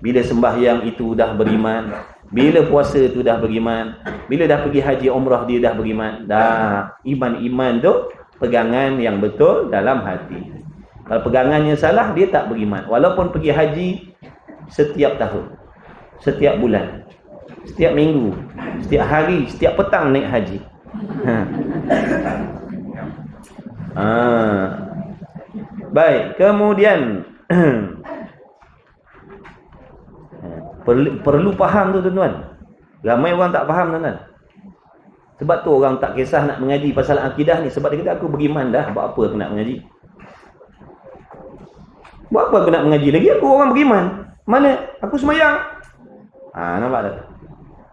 bila sembahyang itu dah beriman, bila puasa itu dah beriman, bila dah pergi haji umrah dia dah beriman. Dah, iman tu pegangan yang betul dalam hati. Kalau pegangannya salah, dia tak beriman. Walaupun pergi haji setiap tahun, setiap bulan, setiap minggu, setiap hari, setiap petang naik haji. Baik, kemudian perlu faham tu tuan-tuan. Ramai orang tak faham tuan-tuan. Sebab tu orang tak kisah nak mengaji pasal akidah ni. Sebab dia kata aku beriman dah, buat apa aku nak mengaji? Buat apa aku nak mengaji lagi? Aku orang beriman. Mana? Aku semayang. Nampak tak?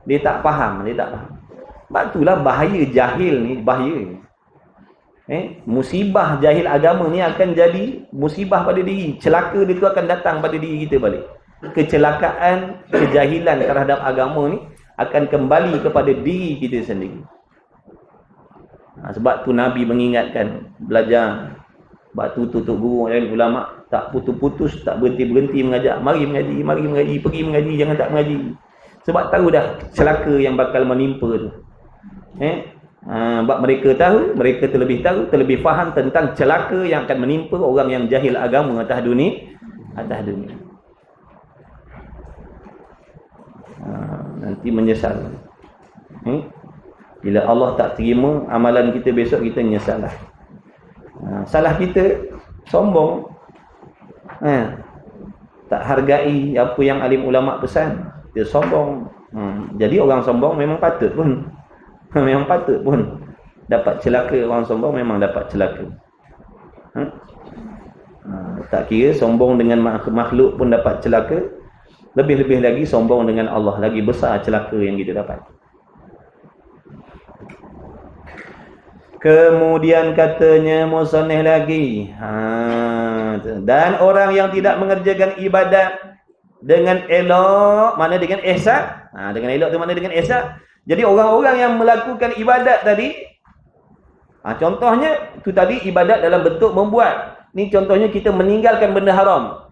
Dia tak faham, Sebab itulah bahaya jahil ni, bahaya. Musibah jahil agama ni akan jadi musibah pada diri. Celaka dia tu akan datang pada diri kita balik. Kecelakaan, kejahilan terhadap agama ni akan kembali kepada diri kita sendiri. Sebab tu Nabi mengingatkan belajar. Sebab tu tutup guru dan ulama tak putus-putus, tak berhenti-berhenti mengajak. Mari mengaji, pergi mengaji, jangan tak mengaji. Sebab tahu dah celaka yang bakal menimpa tu. Sebab mereka tahu, mereka terlebih tahu, terlebih faham tentang celaka yang akan menimpa orang yang jahil agama atas dunia. Nanti menyesal. Bila Allah tak terima amalan kita, besok kita menyesal lah. Salah kita sombong, tak hargai apa yang alim ulama pesan, dia sombong. Jadi orang sombong memang patut pun dapat celaka. Orang sombong memang dapat celaka. Tak kira sombong dengan makhluk pun dapat celaka, lebih-lebih lagi sombong dengan Allah, lagi besar celaka yang kita dapat. Kemudian katanya musannif lagi, dan orang yang tidak mengerjakan ibadat dengan elok, mana dengan ihsan? Dengan elok tu mana dengan ihsan? Jadi orang-orang yang melakukan ibadat tadi, contohnya tu tadi ibadat dalam bentuk membuat. Ni contohnya kita meninggalkan benda haram.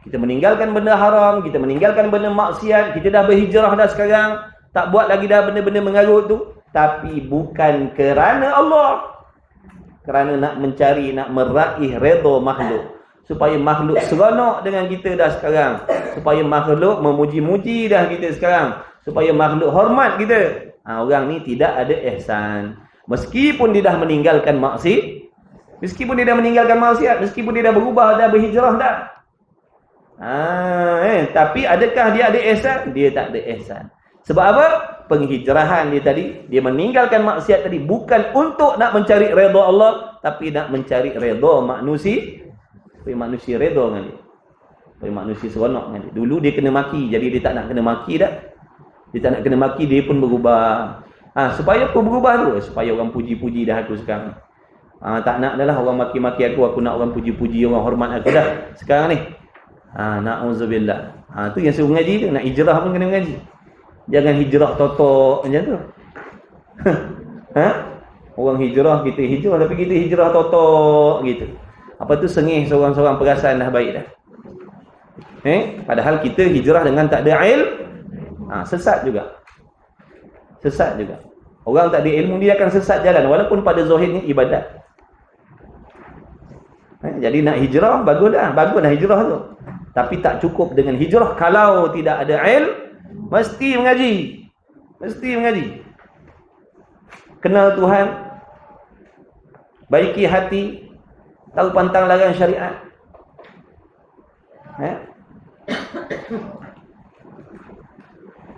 Kita meninggalkan benda haram, kita meninggalkan benda maksiat, kita dah berhijrah dah sekarang, tak buat lagi dah benda-benda mengarut tu, tapi bukan kerana Allah. Kerana nak mencari, nak meraih redha makhluk. Supaya makhluk seronok dengan kita dah sekarang. Supaya makhluk memuji-muji dah kita sekarang. Supaya makhluk hormat kita. Orang ni tidak ada ihsan. Meskipun dia dah meninggalkan maksiat, meskipun dia dah berubah, dah berhijrah dah. Tapi adakah dia ada ihsan? Dia tak ada ihsan. Sebab apa? Penghijrahan dia tadi, dia meninggalkan maksiat tadi bukan untuk nak mencari redha Allah, tapi nak mencari redha manusia. Supaya manusia redha dengan dia. Supaya manusia seronok dengan dia. Dulu dia kena maki, jadi dia tak nak kena maki dah. Dia tak nak kena maki, dia pun berubah. Supaya apa berubah tu? Supaya orang puji-puji dah aku sekarang. Tak nak dah lah orang maki-maki aku nak orang puji-puji, orang hormat aku dah sekarang ni. Na'udzubillah. Tu yang suruh mengaji tu, nak hijrah pun kena mengaji. Jangan hijrah totok macam tu. Orang hijrah, kita hijrah, tapi kita hijrah totok gitu. Apa tu sengih seorang-seorang perasan dah baik dah. Padahal kita hijrah dengan tak ada sesat juga. Orang tak ada ilmu dia akan sesat jalan walaupun pada zahirnya ibadat. Jadi nak hijrah baguslah hijrah tu. Tapi tak cukup dengan hijrah kalau tidak ada ilmu. Mesti mengaji. Kenal Tuhan, baiki hati, tahu pantang larang syariat.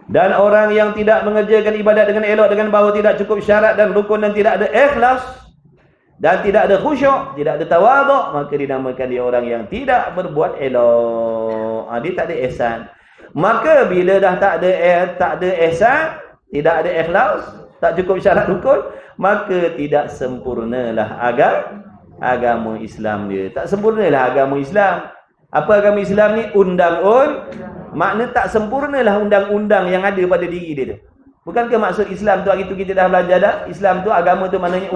Dan orang yang tidak mengerjakan ibadat dengan elok, dengan bahawa tidak cukup syarat dan rukun, dan tidak ada ikhlas, dan tidak ada khusyuk, tidak ada tawaduk, maka dinamakan dia orang yang tidak berbuat elok. Dia tak ada ihsan. Maka bila dah tak ada ihsan, tidak ada ikhlas, tak cukup syarat rukun, maka tidak sempurnalah agama Islam dia. Tak sempurnalah agama Islam. Apa agama Islam ni? Makna tak sempurnalah undang-undang yang ada pada diri dia tu. Bukankah maksud Islam tu hari tu kita dah belajar dah? Islam tu, agama tu maknanya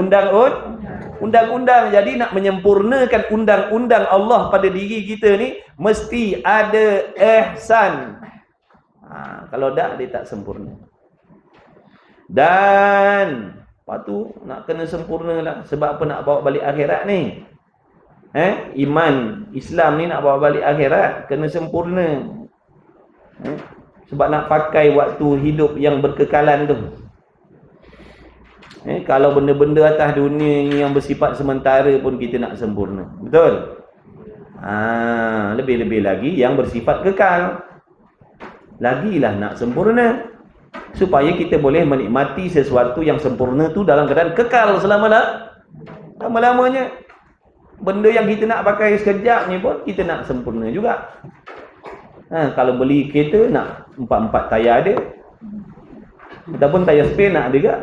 undang-undang. Jadi nak menyempurnakan undang-undang Allah pada diri kita ni, mesti ada ihsan. Kalau tak, dia tak sempurna. Dan lepas tu nak kena sempurna lah. Sebab apa nak bawa balik akhirat ni? Iman Islam ni nak bawa balik akhirat, kena sempurna. Sebab nak pakai waktu hidup yang berkekalan tu. Kalau benda-benda atas dunia yang bersifat sementara pun kita nak sempurna. Betul? Lebih-lebih lagi yang bersifat kekal. Lagilah nak sempurna. Supaya kita boleh menikmati sesuatu yang sempurna tu dalam keadaan kekal selama-lamanya. Benda yang kita nak pakai sekejap ni pun kita nak sempurna juga. Kalau beli kereta nak 4 tayar ada. Ataupun tayar spare nak ada juga.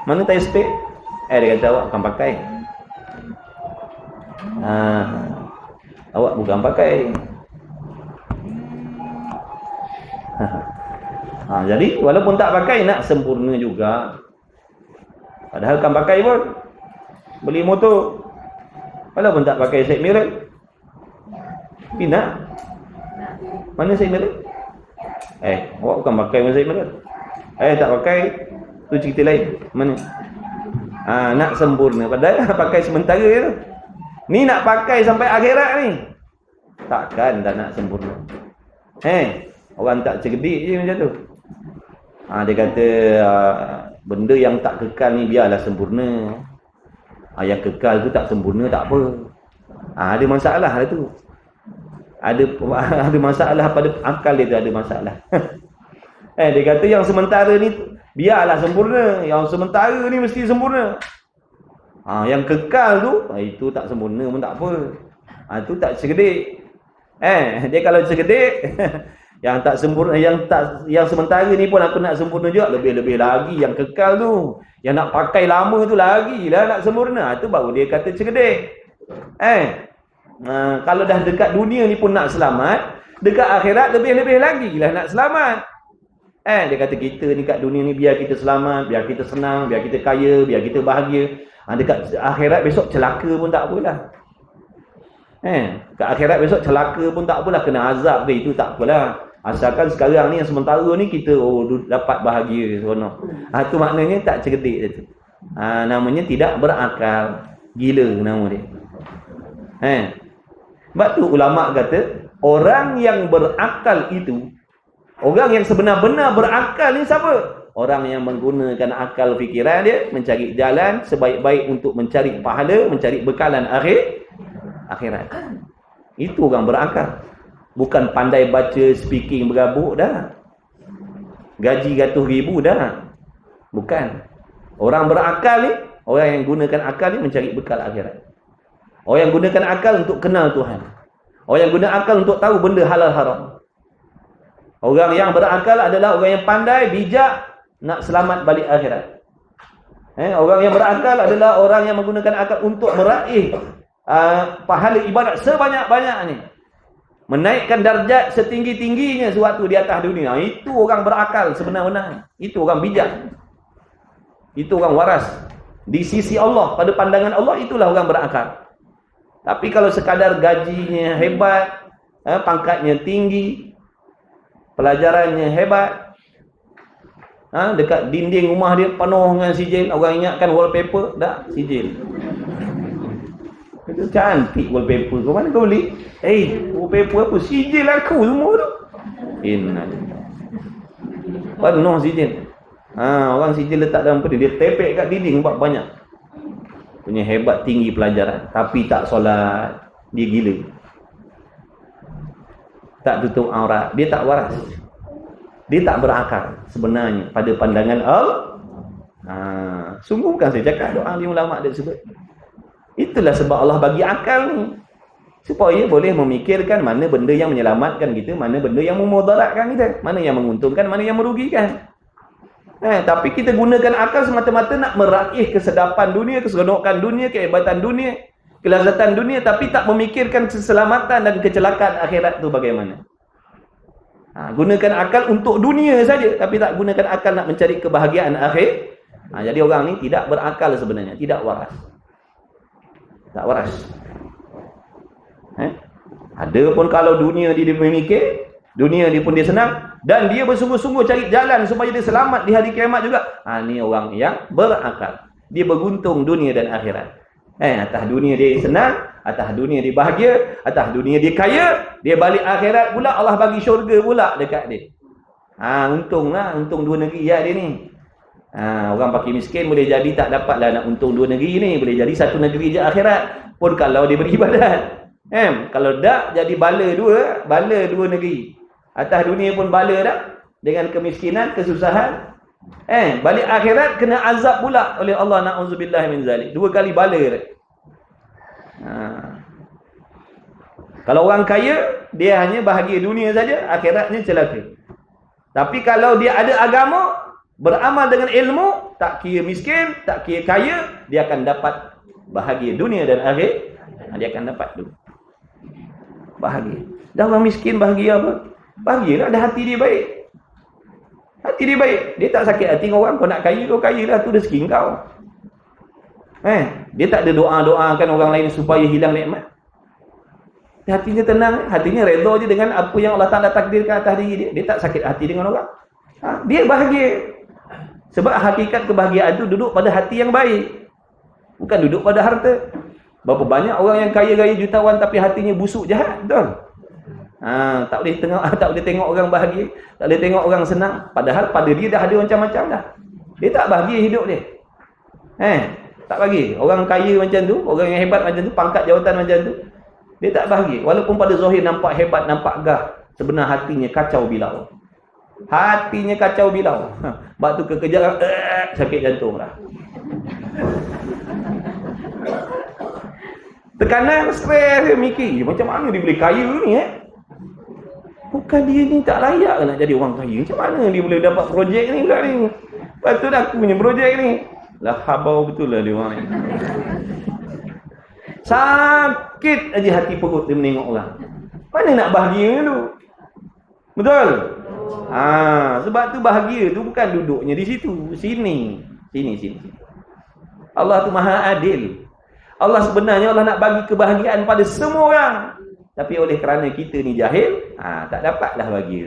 Mana tayar spare? Dia kata awak bukan pakai. Awak bukan pakai. Jadi walaupun tak pakai nak sempurna juga. Padahal kan pakai pun. Beli motor walaupun tak pakai side mirror. Bina. Mana side mirror? Awak bukan pakai side mirror. Tak pakai, tu cerita lain. Mana? Nak sempurna. Padahal pakai sementara je. Ni nak pakai sampai akhirat ni. Takkan tak nak sempurna. Orang tak cerdik je macam tu. Dia kata benda yang tak kekal ni biarlah sempurna. Yang kekal tu tak sempurna tak apa. Ada masalah lah tu. Ada masalah pada akal dia tu, ada masalah. Dia kata yang sementara ni biarlah sempurna. Yang sementara ni mesti sempurna. Yang kekal tu, itu tak sempurna pun tak apa. Tu tak cerdik. Dia kalau cerdik, yang tak sempurna, yang sementara ni pun aku nak sempurna juga, lebih-lebih lagi yang kekal tu. Yang nak pakai lama tu lagi lah nak sempurna. Tu baru dia kata cerdik. Kalau dah dekat dunia ni pun nak selamat, dekat akhirat lebih-lebih lagi lah nak selamat. Dia kata kita ni kat dunia ni biar kita selamat, biar kita senang, biar kita kaya, biar kita bahagia. Dekat akhirat besok celaka pun tak apalah. Kat akhirat besok celaka pun tak apalah, kena azab ke, itu tak apalah. Asalkan sekarang ni yang sementara ni kita dapat bahagia, seronok. Tu maknanya tak cerdik dia tu. Namanya tidak berakal. Gila nama dia. Sebab tu ulama kata, orang yang berakal itu, orang yang sebenar-benar berakal ni siapa? Orang yang menggunakan akal fikiran dia, mencari jalan sebaik-baik untuk mencari pahala, mencari bekalan akhirat. Itu orang berakal. Bukan pandai baca, speaking berabuk dah. Gaji ratus ribu dah. Bukan. Orang berakal ni, orang yang gunakan akal ni mencari bekal akhirat. Orang yang gunakan akal untuk kenal Tuhan. Orang yang guna akal untuk tahu benda halal haram. Orang yang berakal adalah orang yang pandai, bijak, nak selamat balik akhirat. Orang yang berakal adalah orang yang menggunakan akal untuk meraih pahala ibadat sebanyak-banyaknya. Menaikkan darjat setinggi-tingginya suatu di atas dunia. Itu orang berakal sebenar-benarnya. Itu orang bijak. Itu orang waras. Di sisi Allah, pada pandangan Allah, itulah orang berakal. Tapi kalau sekadar gajinya hebat, pangkatnya tinggi, pelajarannya hebat, dekat dinding rumah dia penuh dengan sijil, orang ingatkan wallpaper, tak, sijil. Itu cantik wallpaper. Kau mana kau beli? Wallpaper apa? Sijil aku semua tu. Penuh sijil. Orang sijil letak dalam pedih, dia tepek kat dinding buat banyak. Punya hebat, tinggi pelajaran, tapi tak solat. Dia gila. Tak tutup aurat, dia tak waras. Dia tak berakal sebenarnya pada pandangan Allah. Sungguh bukan saya cakap, doa ni ulama dia sebut. Itulah sebab Allah bagi akal ni, supaya boleh memikirkan mana benda yang menyelamatkan kita, mana benda yang memudaratkan kita, mana yang menguntungkan, mana yang merugikan. Tapi kita gunakan akal semata-mata nak meraih kesedapan dunia, keseronokan dunia, kehebatan dunia, kelazatan dunia, tapi tak memikirkan keselamatan dan kecelakaan akhirat tu bagaimana. Gunakan akal untuk dunia saja, tapi tak gunakan akal nak mencari kebahagiaan akhir. Jadi orang ni tidak berakal sebenarnya, tidak waras. Tak waras. Ada pun kalau dunia dia memikir, dunia dia pun dia senang, dan dia bersungguh-sungguh cari jalan supaya dia selamat di hari kiamat juga. Ni orang yang berakal. Dia berguntung dunia dan akhirat. Atas dunia dia senang, atas dunia dia bahagia, atas dunia dia kaya, dia balik akhirat pula Allah bagi syurga pula dekat dia. Untunglah, untung dua negeri ya dia ni. Orang pakai miskin boleh jadi tak dapatlah nak untung dua negeri ni, boleh jadi satu negeri je akhirat pun kalau dia beribadat. Kalau tak jadi bala dua negeri. Atas dunia pun bala dah dengan kemiskinan, kesusahan. Balik akhirat kena azab pula oleh Allah, na'udzubillah min zalik. Dua kali bala dah. Kalau orang kaya, dia hanya bahagia dunia saja, akhiratnya celaka. Tapi kalau dia ada agama, beramal dengan ilmu, tak kira miskin, tak kira kaya, dia akan dapat bahagia dunia dan akhir. Dia akan dapat tu bahagia. Dah orang miskin bahagia apa? Bahagialah, ada hati dia baik. Hati dia baik. Dia tak sakit hati orang. Kau nak kaya, kau kaya lah. Tu rezeki kau. Dia tak ada doa-doakan orang lain supaya hilang nikmat. Hatinya tenang. Hatinya redha je dengan apa yang Allah Ta'ala takdirkan atas diri dia. Dia tak sakit hati dengan orang. Dia bahagia. Sebab hakikat kebahagiaan tu duduk pada hati yang baik. Bukan duduk pada harta. Berapa banyak orang yang kaya-kaya jutawan tapi hatinya busuk jahat. Betul? Tak boleh tengok orang bahagia, tak boleh tengok orang senang, padahal pada dia dah ada macam-macam dah. Dia tak bahagia hidup dia. Tak bahagia. Orang kaya macam tu, orang yang hebat macam tu, pangkat jawatan macam tu, dia tak bahagia. Walaupun pada zahir nampak hebat, nampak gah, sebenar hatinya kacau bilau. Hatinya kacau bilau. Sebab tu kekejaran sakit jantung dah. Tekanan, stres, mikir macam mana dia boleh kaya ni Bukan dia ni tak layak nak jadi orang kaya. Macam mana dia boleh dapat projek ni pula ni? Lepas tu dah aku punya projek ni. Lah habau betul lah dia orang ni. Sakit aja hati perut dia menengok orang. Mana nak bahagia tu? Betul? Sebab tu bahagia tu bukan duduknya di situ. Sini. Allah tu maha adil. Allah sebenarnya Allah nak bagi kebahagiaan pada semua orang. Tapi oleh kerana kita ni jahil, tak dapatlah bagi.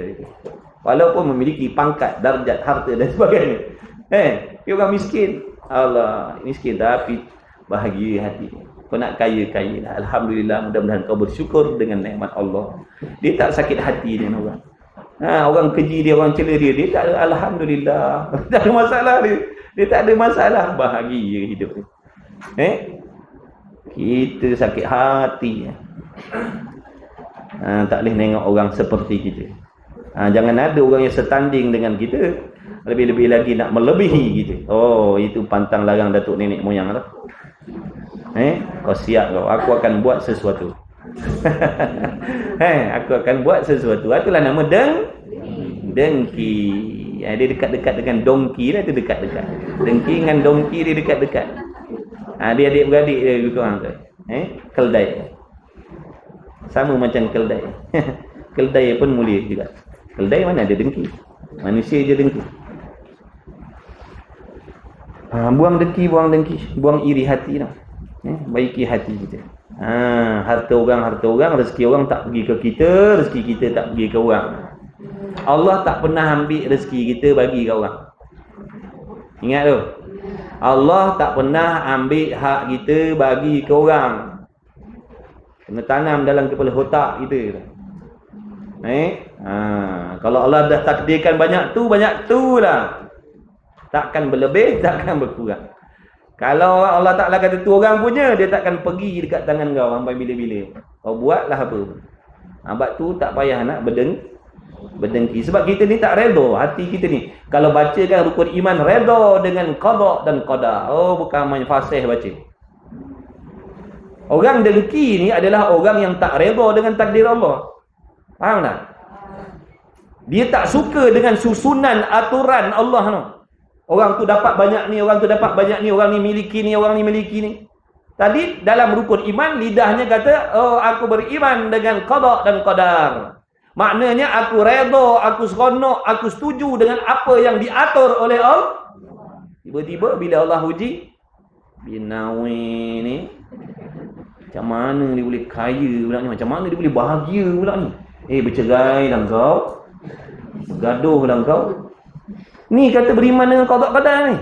Walaupun memiliki pangkat, darjat, harta dan sebagainya. Orang miskin. Allah, miskin tapi bahagia hati. Kau nak kaya-kaya lah. Alhamdulillah, mudah-mudahan kau bersyukur dengan nikmat Allah. Dia tak sakit hati dengan orang. Orang keji dia, orang cela dia, dia tak ada alhamdulillah. Tak ada masalah dia. Dia tak ada masalah, bahagia hidup dia. Kita sakit hati. Tak boleh tengok orang seperti kita. Jangan ada orang yang setanding dengan kita, lebih-lebih lagi nak melebihi kita. Itu pantang larang datuk nenek moyang tu. Kau siap kau, aku akan buat sesuatu. Aku akan buat sesuatu. Itulah nama dengki. Dia dekat-dekat dengan dongki lah, tu dekat-dekat. Dengki dengan dongki dia dekat-dekat. Dia adik-beradik dia kurang tu. Keldai. Sama macam keldai. Keldai pun mulia juga. Keldai mana ada dengki? Manusia je dengki. Buang dengki, buang iri hati tau. Baiki hati kita. Harta orang, rezeki orang tak pergi ke kita, rezeki kita tak pergi ke orang. Allah tak pernah ambil rezeki kita bagi ke orang. Ingat tu. Allah tak pernah ambil hak kita bagi ke orang. Kena tanam dalam kepala otak kita. Kalau Allah dah takdirkan banyak tu lah. Takkan berlebih, takkan berkurang. Kalau Allah Ta'ala kata tu orang punya, dia takkan pergi dekat tangan kau sampai bila-bila. Kau buatlah apa. Sebab tu tak payah nak berdengki. Sebab kita ni tak redha. Hati kita ni, kalau bacakan rukun iman, redha dengan qada dan qadar. Bukan main fasih baca. Orang dengki ni adalah orang yang tak redha dengan takdir Allah. Faham tak? Dia tak suka dengan susunan aturan Allah tu. Orang tu dapat banyak ni, orang tu dapat banyak ni, orang ni miliki ni, orang ni miliki ni. Tadi dalam rukun iman lidahnya kata, aku beriman dengan qada dan qadar. Maknanya aku redha, aku seronok, aku setuju dengan apa yang diatur oleh Allah. Tiba-tiba bila Allah uji, binawi ni macam mana dia boleh kaya pula ni, macam mana dia boleh bahagia pula ni. Bercerai dah kau, gaduh dah kau. Ni kata beriman dengan qada qadar ni.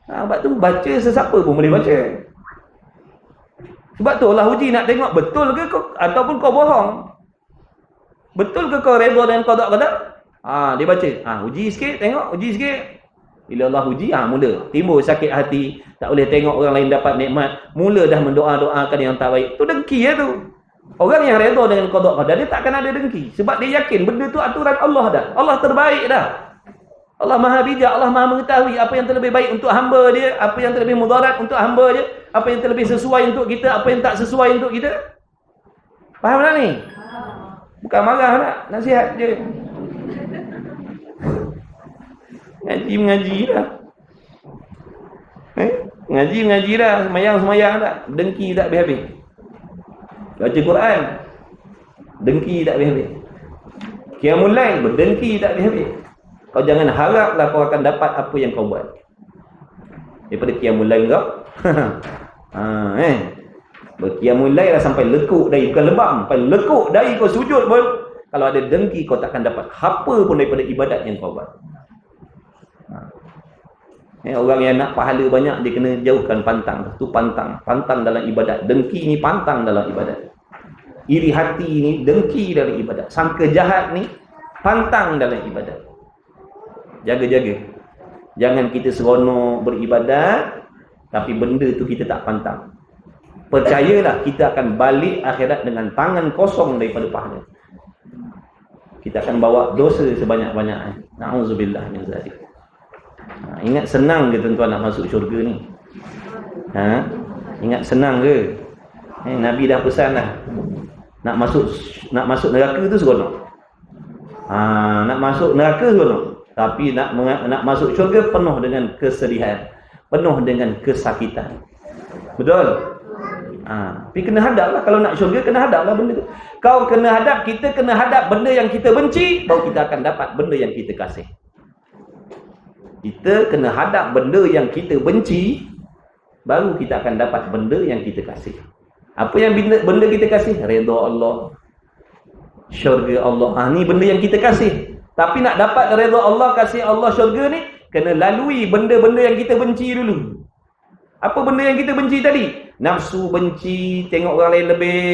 Sebab tu baca sesiapa pun boleh baca. Sebab tu Allah uji nak tengok betul ke kau ataupun kau bohong. Betul ke kau redha dengan qada qadar? Dia baca. Uji sikit, tengok, uji sikit. Bila Allah uji, mula timbul sakit hati, tak boleh tengok orang lain dapat nikmat, mula dah mendoa-doakan yang tak baik. Tu dengki tu. Orang yang redha dengan qada qadar dia takkan ada dengki sebab dia yakin benda tu aturan Allah dah. Allah terbaik dah. Allah Maha bijak, Allah Maha mengetahui apa yang terlebih baik untuk hamba dia, apa yang terlebih mudarat untuk hamba dia, apa yang terlebih sesuai untuk kita, apa yang tak sesuai untuk kita. Faham tak ni? Bukan marah nak, nasihat je. Mengaji dah. Mengaji dah, semayang dah, dengki tak habis-habis. Baca Quran, dengki tak habis-habis. Qiyamul lail, berdengki tak habis-habis. Kau jangan haraplah kau akan dapat apa yang kau buat daripada qiyamul lail kau. Berqiyamul lail lah sampai lekuk dahi, bukan lebam, sampai lekuk dahi kau sujud pun. Kalau ada dengki kau takkan dapat apa pun daripada ibadat yang kau buat. Orang yang nak pahala banyak dia kena jauhkan pantang. Tu pantang dalam ibadat. Dengki ni pantang dalam ibadat. Iri hati ni dengki dalam ibadat. Sangka jahat ni pantang dalam ibadat. Jaga-jaga. Jangan kita seronok beribadat tapi benda tu kita tak pantang. Percayalah kita akan balik akhirat dengan tangan kosong daripada pahala. Kita akan bawa dosa sebanyak-banyaknya. Na'udzubillah min zalik. Ingat senang ke tuan-tuan nak masuk syurga ni? Ingat senang ke? Nabi dah pesan dah. Nak masuk neraka tu seronok. Nak masuk neraka seronok. Tapi nak masuk syurga penuh dengan kesedihan, penuh dengan kesakitan. Betul? Tapi kena hadaplah. Kalau nak syurga kena hadaplah benda tu. Kau kena hadap, kita kena hadap benda yang kita benci, baru kita akan dapat benda yang kita kasih. Kita kena hadap benda yang kita benci, baru kita akan dapat benda yang kita kasih. Apa yang benda kita kasih? Redha Allah, syurga Allah. Ni benda yang kita kasih. Tapi nak dapat redha Allah, kasih Allah, syurga ni, kena lalui benda-benda yang kita benci dulu. Apa benda yang kita benci tadi? Nafsu benci tengok orang lain lebih.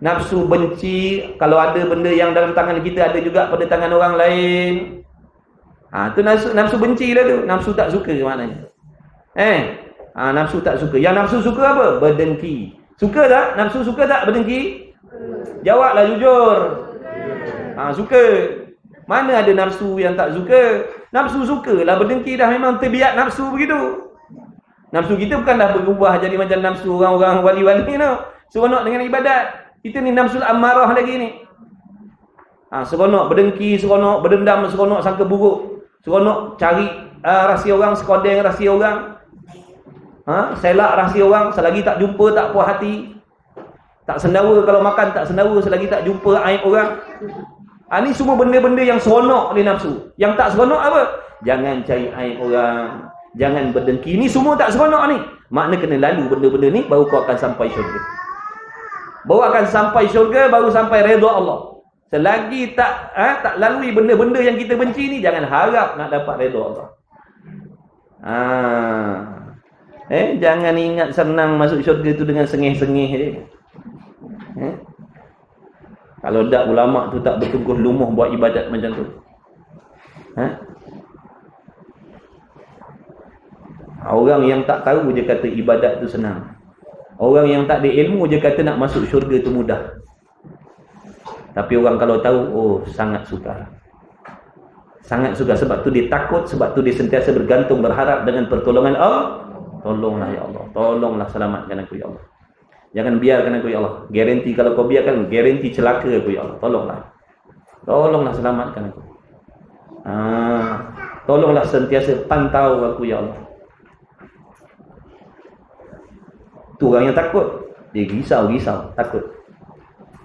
Nafsu benci kalau ada benda yang dalam tangan kita ada juga pada tangan orang lain. Tu nafsu benci lah tu. Nafsu tak suka maknanya. Nafsu tak suka. Yang nafsu suka apa? Berdengki. Suka tak? Nafsu suka tak berdengki? Jawablah jujur. Suka. Mana ada nafsu yang tak suka? Nafsu suka lah berdengki, dah memang tabiat nafsu begitu. Nafsu kita bukanlah berubah jadi macam nafsu orang-orang wali-wali tau. Seronok dengan ibadat. Kita ni nafsul amarah lagi ni. Seronok berdengki, seronok berdendam, seronok sangka buruk. Seronok cari rahsia orang, sekodeng rahsia orang. Selak rahsia orang, selagi tak jumpa tak puas hati. Tak sendawa kalau makan, tak sendawa selagi tak jumpa aib orang. Ni semua benda-benda yang seronok oleh nafsu. Yang tak seronok apa? Jangan cari aib orang, jangan berdengki. Ni semua tak seronok ni. Makna kena lalu benda-benda ni, baru kau akan sampai syurga. Baru akan sampai syurga, baru sampai redha Allah. Selagi tak lalui benda-benda yang kita benci ni, jangan harap nak dapat redha Allah. Jangan ingat senang masuk syurga tu dengan sengih-sengih je. Kalau dak ulama tu tak berteguh lumuh buat ibadat macam tu. Orang yang tak tahu je kata ibadat tu senang. Orang yang tak ada ilmu je kata nak masuk syurga tu mudah. Tapi orang kalau tahu, sangat suka. Sangat suka. Sebab tu dia takut, sebab tu dia sentiasa bergantung, berharap dengan pertolongan Allah. Tolonglah ya Allah. Tolonglah selamatkan aku ya Allah. Jangan biarkan aku ya Allah. Garanti kalau kau biarkan, garanti celaka aku ya Allah. Tolonglah. Tolonglah selamatkan aku. Tolonglah sentiasa pantau aku ya Allah. Tu orang yang takut. Dia risau, takut.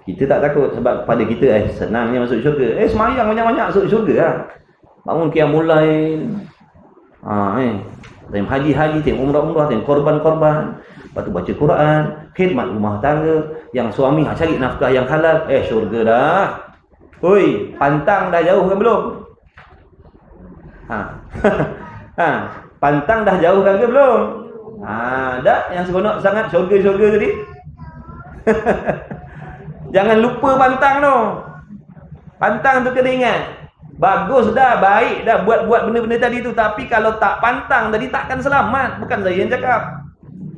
Kita tak takut sebab pada kita senangnya masuk syurga. Semayang banyak-banyak masuk syurga lah. Bangun qiyamul lail. Time haji-haji, tengok umrah-umrah, tengok korban-korban. Lepas tu baca Quran, khidmat rumah tangga, yang suami cari nafkah yang halal. Syurga dah. Oi, pantang dah jauh kan belum? Pantang dah jauh kan ke belum? Dah yang seronok sangat syurga-syurga tadi. Jangan lupa pantang tu. Pantang tu kena ingat. Bagus dah, baik dah buat-buat benda-benda tadi tu. Tapi kalau tak pantang tadi takkan selamat. Bukan saya yang cakap.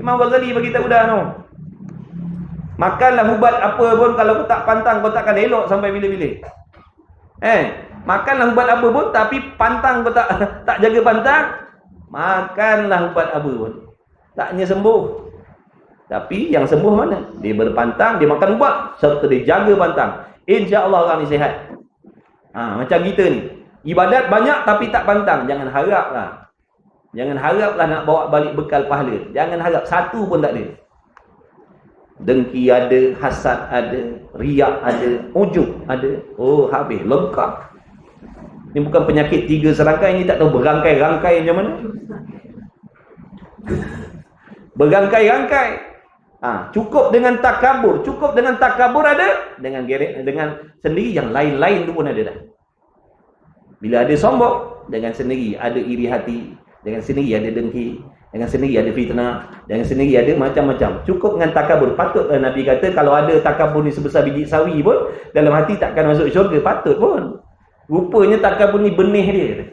Imam Ghazali bagi tahu dah tu. Makanlah ubat apa pun kalau kau tak pantang kau takkan elok sampai bila-bila. Makanlah ubat apa pun tapi pantang kau tak jaga pantang. Makanlah ubat apa pun. Taknya sembuh. Tapi yang sembuh mana? Dia berpantang, dia makan ubat serta dia jaga pantang. InsyaAllah orang ni sihat. Macam kita ni. Ibadat banyak tapi tak pantang. Jangan haraplah. Jangan haraplah nak bawa balik bekal pahala. Jangan harap. Satu pun tak ada. Dengki ada, hasad ada, riak ada, ujub ada. Habis. Lengkap. Ini bukan penyakit 3 serangkai. Ini tak tahu berangkai-rangkai macam mana. Berangkai-rangkai. Cukup dengan takabur. Cukup dengan takabur ada. Dengan sendiri yang lain-lain tu pun ada dah. Bila ada sombong, dengan sendiri ada iri hati. Dengan sendiri ada dengki. Dengan sendiri ada fitnah. Dengan sendiri ada macam-macam. Cukup dengan takabur. Patutlah Nabi kata kalau ada takabur ni sebesar biji sawi pun, dalam hati takkan masuk syurga. Patut pun. Rupanya takabur ni benih dia.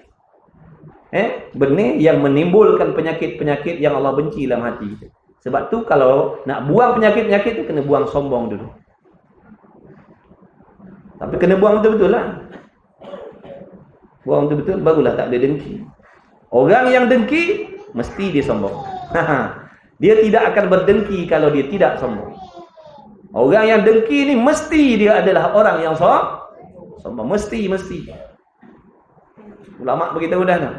Benih yang menimbulkan penyakit-penyakit yang Allah benci dalam hati kita. Sebab tu kalau nak buang penyakit-penyakit tu kena buang sombong dulu. Tapi kena buang betul-betul lah. Buang betul-betul barulah tak ada dengki. Orang yang dengki mesti dia sombong. Dia tidak akan berdengki kalau dia tidak sombong. Orang yang dengki ni mesti dia adalah orang yang sombong. Mesti. Ulama beritahu dah tak?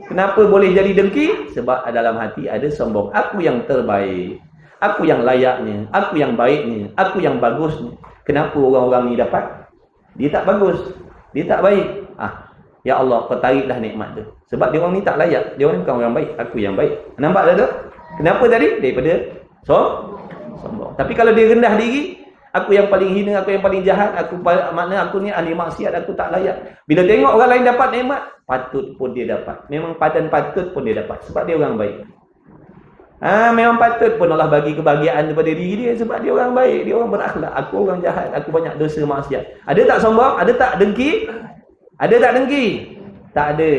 Kenapa boleh jadi dengki? Sebab dalam hati ada sombong. Aku yang terbaik. Aku yang layaknya. Aku yang baiknya. Aku yang bagusnya. Kenapa orang-orang ni dapat? Dia tak bagus. Dia tak baik. Ya Allah, kau tariklah nikmat tu. Sebab dia orang ni tak layak. Dia orang ni bukan orang baik. Aku yang baik. Nampak tak tu? Kenapa tadi? Daripada sombong. Tapi kalau dia rendah diri, aku yang paling hina, aku yang paling jahat, makna aku ni ahli maksiat, aku tak layak. Bila tengok orang lain dapat nikmat, patut pun dia dapat. Memang padan patut pun dia dapat. Sebab dia orang baik. Memang patut pun Allah bagi kebahagiaan kepada diri dia. Sebab dia orang baik. Dia orang berakhlak. Aku orang jahat. Aku banyak dosa maksiat. Ada tak sombong? Ada tak dengki? Ada tak dengki? Tak ada.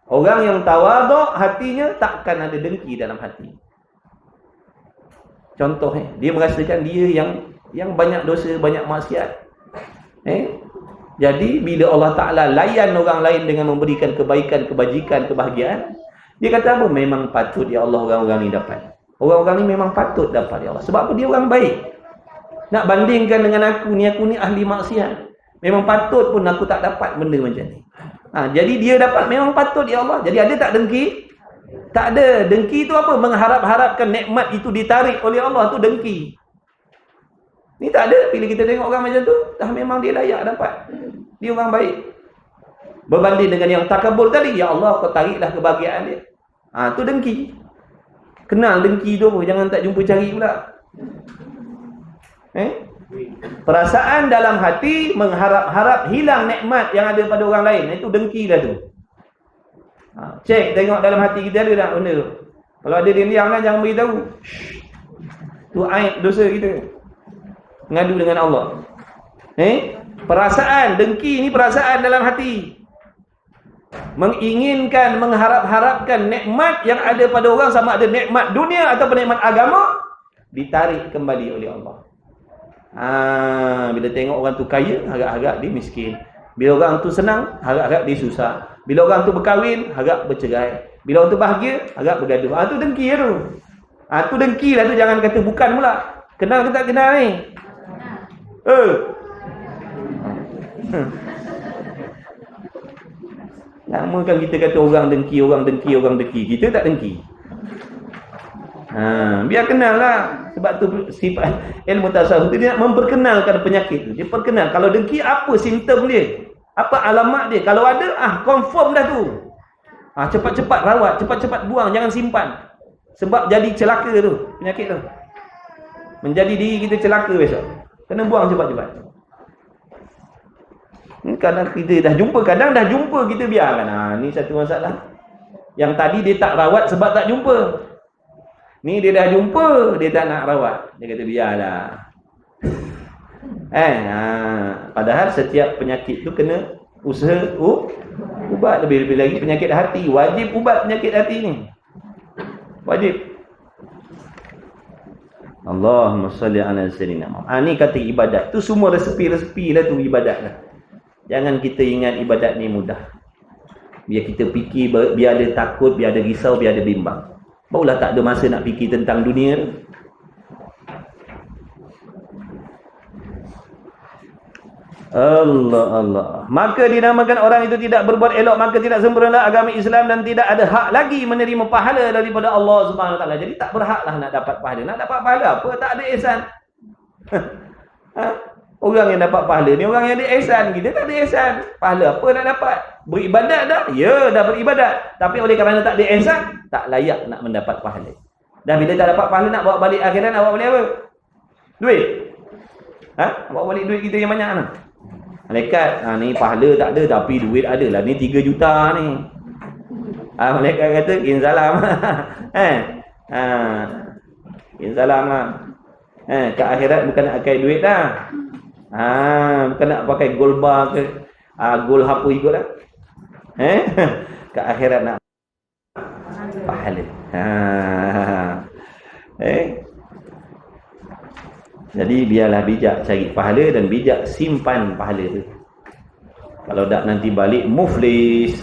Orang yang tawaduk hatinya takkan ada dengki dalam hati. Contoh, dia merasakan dia yang banyak dosa, banyak maksiat. Jadi bila Allah Ta'ala layan orang lain dengan memberikan kebaikan, kebajikan, kebahagiaan, dia kata apa? Memang patut ya Allah orang-orang ni dapat. Orang-orang ni memang patut dapat ya Allah. Sebab apa? Dia orang baik. Nak bandingkan dengan aku ni ahli maksiat. Memang patut pun aku tak dapat benda macam ni. Jadi dia dapat memang patut ya Allah. Jadi ada tak dengki? Tak ada. Dengki tu apa? Mengharap-harapkan nikmat itu ditarik oleh Allah, tu dengki. Ni tak ada. Bila kita tengok orang macam tu, dah memang dia layak dapat. Dia orang baik. Berbanding dengan yang takabur tadi, ya Allah kau tariklah kebahagiaan dia. Tu dengki. Kenal dengki tu, jangan tak jumpa cari pula. Perasaan dalam hati mengharap-harap hilang nikmat yang ada pada orang lain, itu dengki dah tu. Cek tengok dalam hati kita ada tak benda tu. Kalau ada diam-diam lah, jangan beritahu. Tu aib dosa kita. Mengadu dengan Allah. Perasaan dengki ni perasaan dalam hati. Menginginkan, mengharap-harapkan nikmat yang ada pada orang, sama ada nikmat dunia atau nikmat agama, ditarik kembali oleh Allah. Bila tengok orang tu kaya, harap-harap dia miskin. Bila orang tu senang, harap-harap dia susah. Bila orang tu berkahwin, harap bercerai. Bila orang tu bahagia, harap bergaduh. Tu dengki lah tu. Tu dengki lah tu, jangan kata bukan pula. Kenal ke tak kenal ni? Lama kan kita kata orang dengki, orang dengki, orang dengki. Kita tak dengki. Biar kenal lah. Sebab tu sifat ilmu tasawuf tu dia nak memperkenalkan penyakit tu. Dia perkenal kalau dengki apa simptom dia, apa alamat dia. Kalau ada confirm dah tu. Cepat-cepat rawat, cepat-cepat buang, jangan simpan. Sebab jadi celaka tu penyakit tu. Menjadi diri kita celaka besok. Kena buang cepat-cepat. Kadang kita dah jumpa, kadang dah jumpa kita biarkan. Ni satu masalah. Yang tadi dia tak rawat sebab tak jumpa. Ni dia dah jumpa, dia tak nak rawat. Dia kata biarlah. Padahal setiap penyakit tu kena usaha ubat. Lebih-lebih lagi penyakit hati. Wajib ubat penyakit hati ni. Wajib. Allahumma salli ala sayyidina Muhammad. Ni kata ibadat. Tu semua resepi-resepi lah tu ibadat lah. Jangan kita ingat ibadat ni mudah. Biar kita fikir, biar ada takut, biar ada risau, biar ada bimbang. Barulah tak ada masa nak fikir tentang dunia tu. Allah. Maka dinamakan orang itu tidak berbuat elok, maka tidak sempurna agama Islam dan tidak ada hak lagi menerima pahala daripada Allah Subhanahu Wa Taala. Jadi tak berhaklah nak dapat pahala. Nak dapat pahala apa? Tak ada ihsan. Orang yang dapat pahala ni orang yang ada ihsan. Kita tak ada ihsan. Pahala apa nak dapat? Beribadat dah? Ya, dah beribadat. Tapi oleh kerana tak ada ihsan, tak layak nak mendapat pahala. Dan bila tak dapat pahala, nak bawa balik akhirat, nak bawa balik apa? Duit. Bawa balik duit kita yang banyak mana? Malaikat, ni pahala tak ada tapi duit ada lah. Ni 3 juta ni. Malaikat kata, inzalam. Inzalam lah. Ke akhirat bukan nak pakai duit dah. Bukan nak pakai gold bar ke. Gold apa ikut lah. Ke akhirat nak pahala. Jadi biarlah bijak cari pahala dan bijak simpan pahala tu. Kalau tak nanti balik muflis.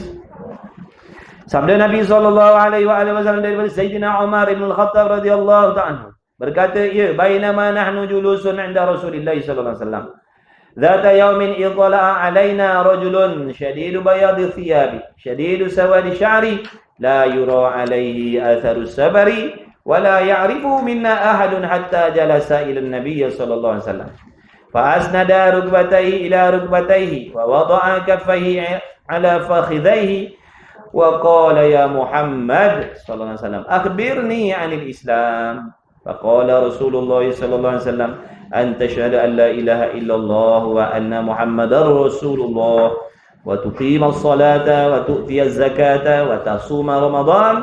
Sabda Nabi SAW daripada Sayyidina Umar ibn al-Khattab radhiyallahu ta'ala berkata, ya, bainama nahnu julusun 'inda Rasulillah sallallahu alaihi wasallam. Dhata yawmin idla'a 'alaina rajulun shadidu bayadi thiyabi, shadidu sawadi sya'ri, la yura 'alaihi atharu sabari. ولا يعرف منا أحد حتى جلس إلى النبي صلى الله عليه وسلم فأسند ركبتيه إلى ركبتيه ووضع كفيه على فخذيه وقال يا محمد صلى الله عليه وسلم أخبرني عن الإسلام فقال رسول الله صلى الله عليه وسلم أن تشهد أن لا إله إلا الله وأن محمدا رسول الله وتقيم الصلاة وتؤتي الزكاة وتصوم رمضان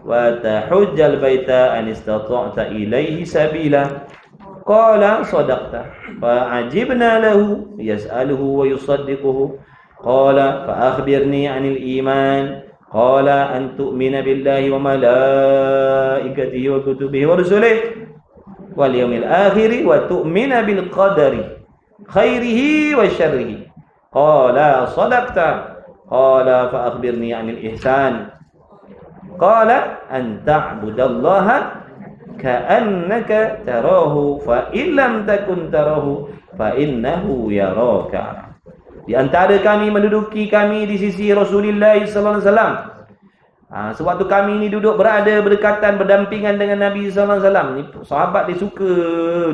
وتحج البيت أن استطعت إليه سبيلا قال صدقت فعجبنا له يسأله ويصدقه قال فأخبرني عن الإيمان قال أن تؤمن بالله وملائكته وكتبه ورسله واليوم الآخر وتؤمن بالقدر خيره وشره قال صدقت قال فأخبرني عن الإحسان قال أن تعبد الله كأنك تراه فإن لم تكن تراه فإنه يراك. Di antara kami menduduki kami di sisi Rasulullah sallallahu alaihi wasallam. Sewaktu kami ini duduk berada berdekatan berdampingan dengan Nabi sallallahu alaihi wasallam. Ni sahabat dia suka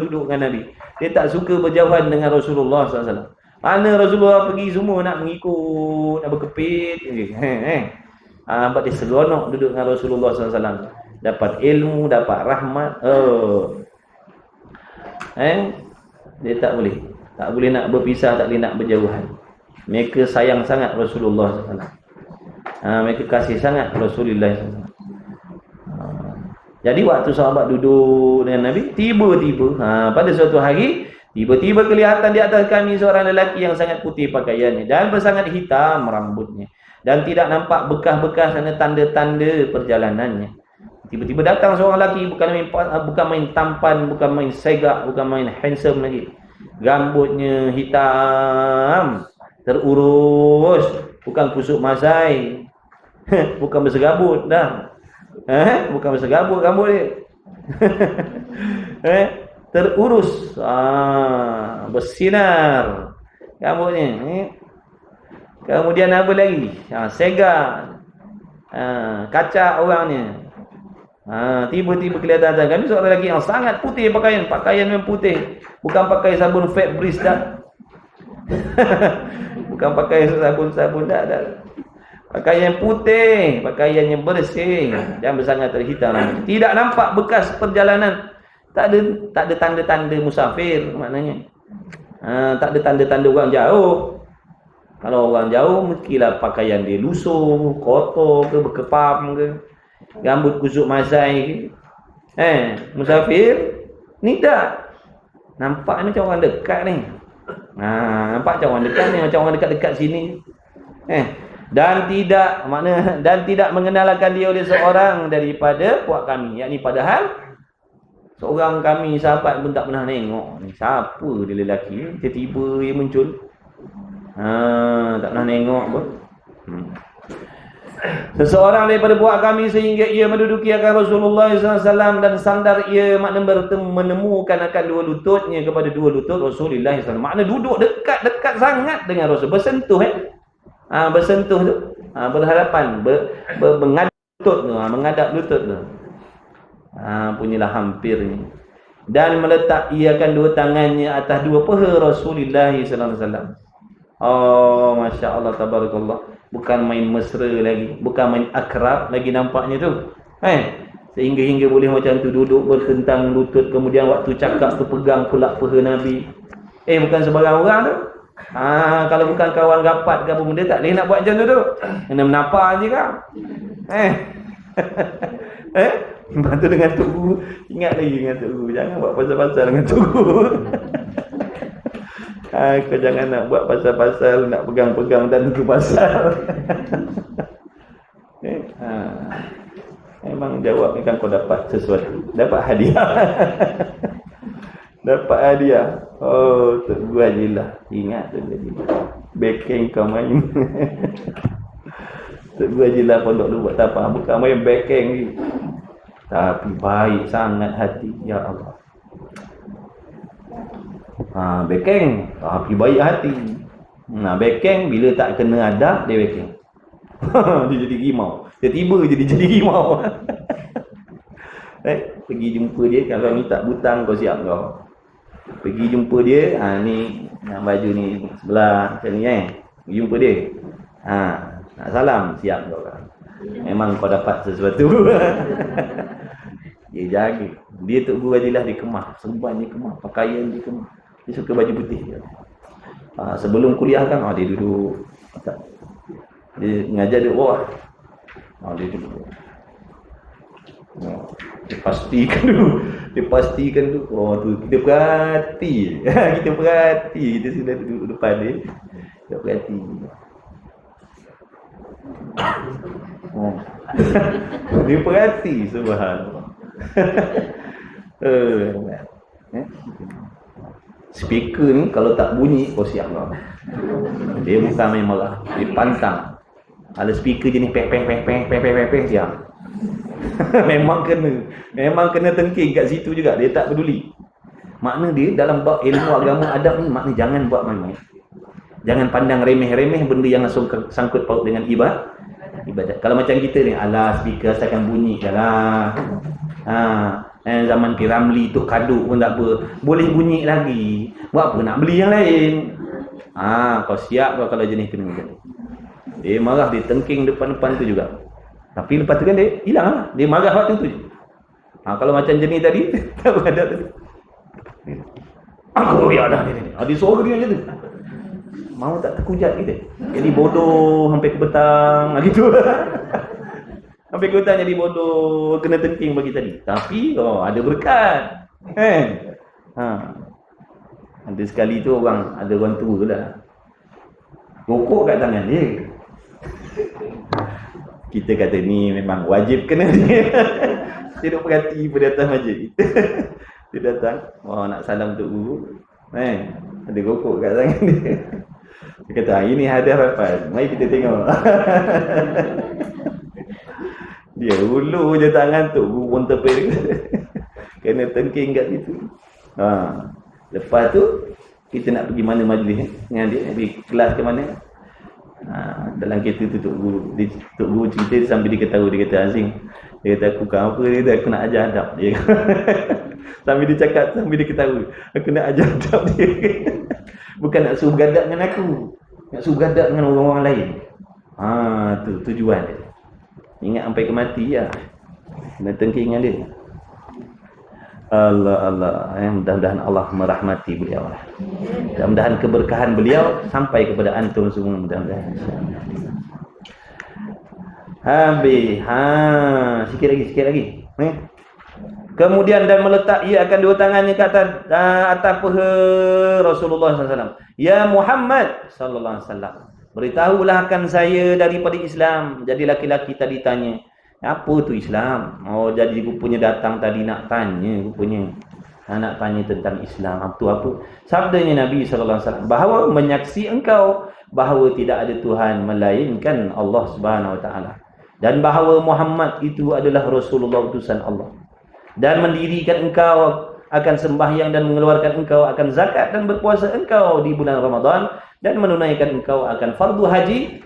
duduk dengan Nabi. Dia tak suka berjauhan dengan Rasulullah sallallahu alaihi wasallam. Mana Rasulullah pergi semua nak mengikut, nak berkepit. Nampak dia seronok duduk dengan Rasulullah SAW. Dapat ilmu, dapat rahmat. Dia tak boleh nak berpisah, tak boleh nak berjauhan. Mereka sayang sangat Rasulullah SAW. Mereka kasih sangat Rasulullah SAW. Jadi waktu sahabat duduk dengan Nabi, tiba-tiba pada suatu hari, tiba-tiba kelihatan di atas kami seorang lelaki yang sangat putih pakaiannya dan bersangat hitam rambutnya. Dan tidak nampak bekas-bekas dan tanda-tanda perjalanannya. Tiba-tiba datang seorang lelaki, bukan main tampan, bukan main segak, bukan main handsome lagi. Rambutnya hitam, terurus, bukan kusuk masai, bukan berserabut dah. Bukan berserabut rambut dia. Terurus, bersinar rambutnya. Kemudian apa lagi? Sega. Kacak orangnya. Tiba-tiba kelihatan kami seorang lelaki yang sangat putih pakaian memang putih. Bukan pakai sabun Febreze dah. Bukan pakai sabun dah. Pakaian putih, pakaian yang bersih, jangan sangat terhitam. Tidak nampak bekas perjalanan. Tak ada tanda-tanda musafir maknanya. Tak ada tanda-tanda orang jauh. Kalau orang jauh mestilah pakaian dia lusuh, kotor ke, berkepam ke, rambut kusuk masai ke. Musafir ni tak. Nampak ni macam orang dekat ni. Nampak macam orang dekat ni, macam orang dekat-dekat sini. Dan tidak mengenalkan dia oleh seorang daripada puak kami. Yakni padahal seorang kami sahabat pun tak pernah tengok ni siapa dia lelaki, tiba-tiba dia muncul. Tak pernah tengok pun. Seseorang daripada puak kami sehingga ia menduduki akan Rasulullah SAW dan sandar ia makna menemukan akan dua lututnya kepada dua lutut Rasulullah SAW. Makna duduk dekat sangat dengan Rasul, bersentuh bersentuh tu, berhadapan, menghadap lutut tu. Punyalah hampir ni. Dan meletak ia akan dua tangannya atas dua paha Rasulullah sallallahu alaihi wasallam. Oh, masya-Allah, tabarakallah. Bukan main mesra lagi, bukan main akrab lagi nampaknya tu. Sehingga boleh macam tu duduk bertentang lutut, kemudian waktu cakap tu pegang pula paha Nabi. Bukan sebarang orang tu. Kalau bukan kawan rapat ke apa benda tak boleh nak buat macam tu. Kena menapar je kan. Lepas tu dengan Tok Guru, ingat lagi dengan Tok Guru, jangan buat pasal-pasal dengan Tok Guru. Kau jangan nak buat pasal-pasal, nak pegang-pegang dan tu pasal. Memang jawab ni kan kau dapat sesuatu, dapat hadiah. Dapat hadiah. Oh, Tok Guru Hajilah, ingat tu jadi. Backing kau main. Tok Guru Hajilah pondok lu buat apa? Bukan main backing ni. Tapi baik sangat hati, ya Allah. Backing, tapi baik hati. Backing bila tak kena adab dia backing. Dia jadi rimau. Tiba-tiba jadi rimau. Pergi jumpa dia, kalau ni tak butang kau siap kau. Pergi jumpa dia, ni yang baju ni sebelah macam ni Pergi jumpa dia. Nak salam, siap kau kan. Memang kau dapat sesuatu. Dia jaga. Dia Tok Guru Hajilah di Kemah, serban di Kemah, pakaian di Kemah. Dia suka baju putih. Sebelum kuliah kan dia duduk. Dia mengajar di bawah. Dia duduk. Dia pastikan dulu. Tu kita perhati. Kita sudah duduk depan dia. Kita perhati. Dia perhati, subhanallah. Speaker ni kalau tak bunyi kau siap kau. Dia bukan main marah, dia pantang. Kalau speaker jenis peng siap. Memang kena tengking kat situ juga, dia tak peduli. Makna dia dalam bab ilmu agama adab ni, makna jangan buat main-main. Jangan pandang remeh-remeh benda yang langsung sangkut paut dengan ibadat. Kalau macam kita ni, alah speaker asalkan bunyi jalah. Zaman Piramli tu kaduk pun tak apa, boleh bunyi lagi. Buat apa nak beli yang lain? Kau siap kau kalau jenis kena macam ni. Dia marah, dia tengking depan-depan tu juga. Tapi lepas tu kan dia hilang lah. Dia marah waktu tu je. Kalau macam jenis tadi, tak ada tadi. Aku ya dah ni. Dia suara dia macam tu. Mau tak terkujat kita. Jadi bodoh sampai ke petang gitu. Sampai ke petang jadi bodoh, kena tengking bagi tadi. Tapi ada berkat. Ada sekali tu ada orang tua lah. Rokok kat tangan dia. Kita kata ni memang wajib kena dia. Dia duk perhati pada atas masjid. Dia datang, nak salam Tok Guru. Ada rokok kat tangan dia. Dia kata, ini hadiah Rafal. Mari kita tengok. Dia ulu je tangan Tok Guru pun tepik. Kena tengking kat situ. Lepas tu kita nak pergi mana majlis dengan dia, pergi kelas ke mana. Dalam kereta tu Tok Guru cerita sambil dia ketawa, dia kata, Azim, dia kata, aku kan apa, dia kata, aku nak ajar adab dia. Sambil dia cakap, sambil dia ketawa, aku nak ajar adab dia. Bukan nak suruh gadap dengan aku, nak suruh gadap dengan orang-orang lain. Tu tujuan dia. Ingat sampai ke mati lah. Kena tengking dengan dia. Allah. Mudah-mudahan Allah merahmati beliau. Mudah-mudahan keberkahan beliau sampai kepada antum semua, mudah-mudahan. Habis. Sikit lagi. Kemudian dan meletak ia akan dua tangannya ke atas paha Rasulullah SAW. Ya Muhammad sallallahu alaihi wasallam, beritahulah akan saya daripada Islam. Jadi laki-laki tadi tanya, apa tu Islam? Jadi rupanya datang tadi nak tanya rupanya. Nak tanya tentang Islam. Apa? Sabdanya Nabi sallallahu alaihi wasallam, bahawa menyaksi engkau bahawa tidak ada Tuhan melainkan Allah Subhanahu wa taala, dan bahawa Muhammad itu adalah Rasulullah utusan Allah, dan mendirikan engkau akan sembahyang dan mengeluarkan engkau akan zakat dan berpuasa engkau di bulan Ramadan, dan menunaikan engkau akan fardu haji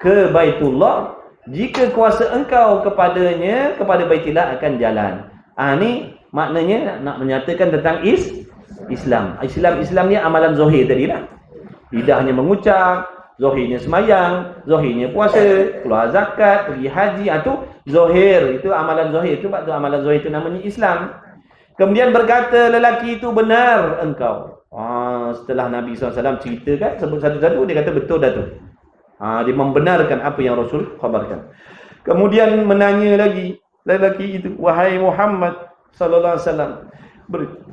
ke Baitullah jika kuasa engkau kepadanya, kepada Baitillah akan jalan. Ni maknanya nak menyatakan tentang Islam. Islam ni amalan zahir tadilah. Lidahnya mengucap, zahirnya semayang, zahirnya puasa, keluar zakat, pergi haji. Itu zahir, itu amalan zahir. Sebab tu amalan zahir itu namanya Islam. Kemudian berkata lelaki itu, benar engkau. Setelah Nabi SAW ceritakan sebut satu-satu, dia kata betul dah tu. Dia membenarkan apa yang Rasul khabarkan. Kemudian menanya lagi lelaki itu, wahai Muhammad sallallahu alaihi wasallam,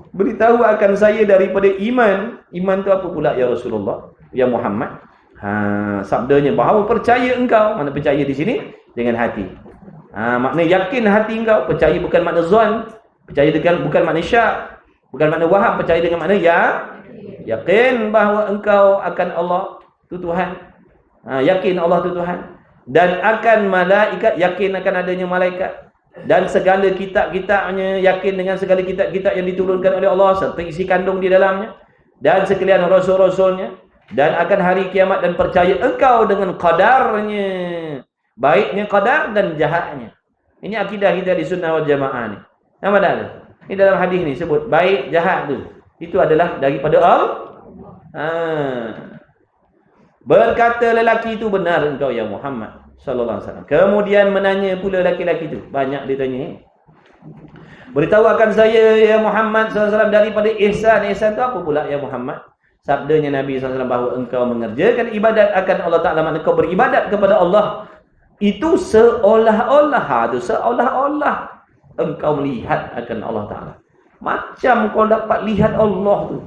beritahu akan saya daripada iman. Iman tu apa pula ya Rasulullah, ya Muhammad? Sabdanya bahawa percaya engkau. Mana percaya di sini? Dengan hati. Makna yakin hati engkau. Percaya bukan makna zon, percaya dengan bukan makna syak, bukan makna waham. Percaya dengan makna yakin bahawa engkau akan Allah tu Tuhan. Yakin Allah tu Tuhan, dan akan malaikat, yakin akan adanya malaikat, dan segala kitab-kitabnya, yakin dengan segala kitab-kitab yang diturunkan oleh Allah serta isi kandung di dalamnya, dan sekalian rasul-rasulnya, dan akan hari kiamat, dan percaya engkau dengan qadarnya, baiknya qadar dan jahatnya. Ini akidah kita di Sunnah wal Jamaah ni. Nampak tak tu? Ini dalam hadis ni sebut baik jahat tu, itu adalah daripada Allah. Berkata lelaki itu, benar engkau ya Muhammad sallallahu alaihi wasallam. Kemudian menanya pula laki-laki itu, banyak dia tanya. Beritahu akan saya ya Muhammad sallallahu alaihi wasallam daripada ihsan. Ihsan itu apa pula ya Muhammad? Sabdanya Nabi sallallahu alaihi wasallam bahawa engkau mengerjakan ibadat akan Allah Taala, maknanya engkau beribadat kepada Allah itu seolah-olah engkau melihat akan Allah Taala. Macam kau dapat lihat Allah tu.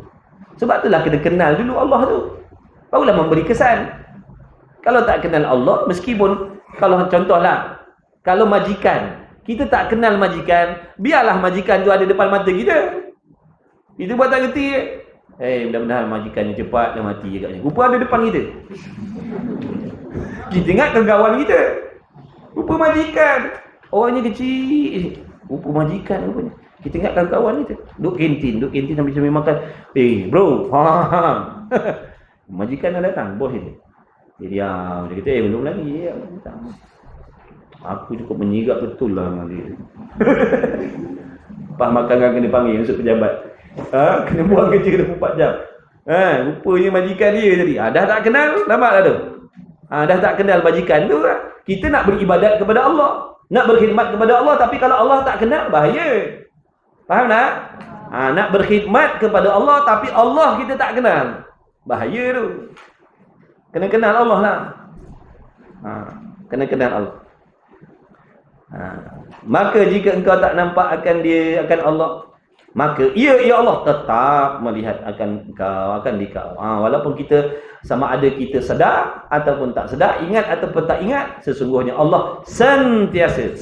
Sebab itulah kena kenal dulu Allah tu, barulah memberi kesan. Kalau tak kenal Allah, meskipun kalau contohlah, kalau majikan, kita tak kenal majikan, biarlah majikan tu ada depan mata kita, itu buat tak kerti. Mudah-mudahan majikannya cepat dan mati agaknya. Rupa ada depan kita. Kita ingatkan kawan kita, rupa majikan, orangnya kecil, rupa majikan rupanya. Kita ingatkan kawan kita, duduk kantin sambil makan. Bro, majikan dah datang, bos ini. Dia diam, dia kata, belum lagi. Aku cukup menyigap betul lah dengan dia. Lepas makan kan kena panggil masuk pejabat. Kena buang kerja kena 4 jam. Rupanya majikan dia tadi. Dah tak kenal, nampak tak tu? Dah tak kenal majikan tu. Kita nak beribadat kepada Allah, nak berkhidmat kepada Allah, tapi kalau Allah tak kenal, bahaya. Faham tak? Nak berkhidmat kepada Allah, tapi Allah kita tak kenal, bahaya tu. Kena kenal Allah lah. Kena kenal Allah. Maka jika engkau tak nampak akan dia, akan Allah, maka ya Allah tetap melihat akan engkau, akan dikau. Walaupun kita sama ada kita sedar ataupun tak sedar, ingat ataupun tak ingat, sesungguhnya Allah sentiasa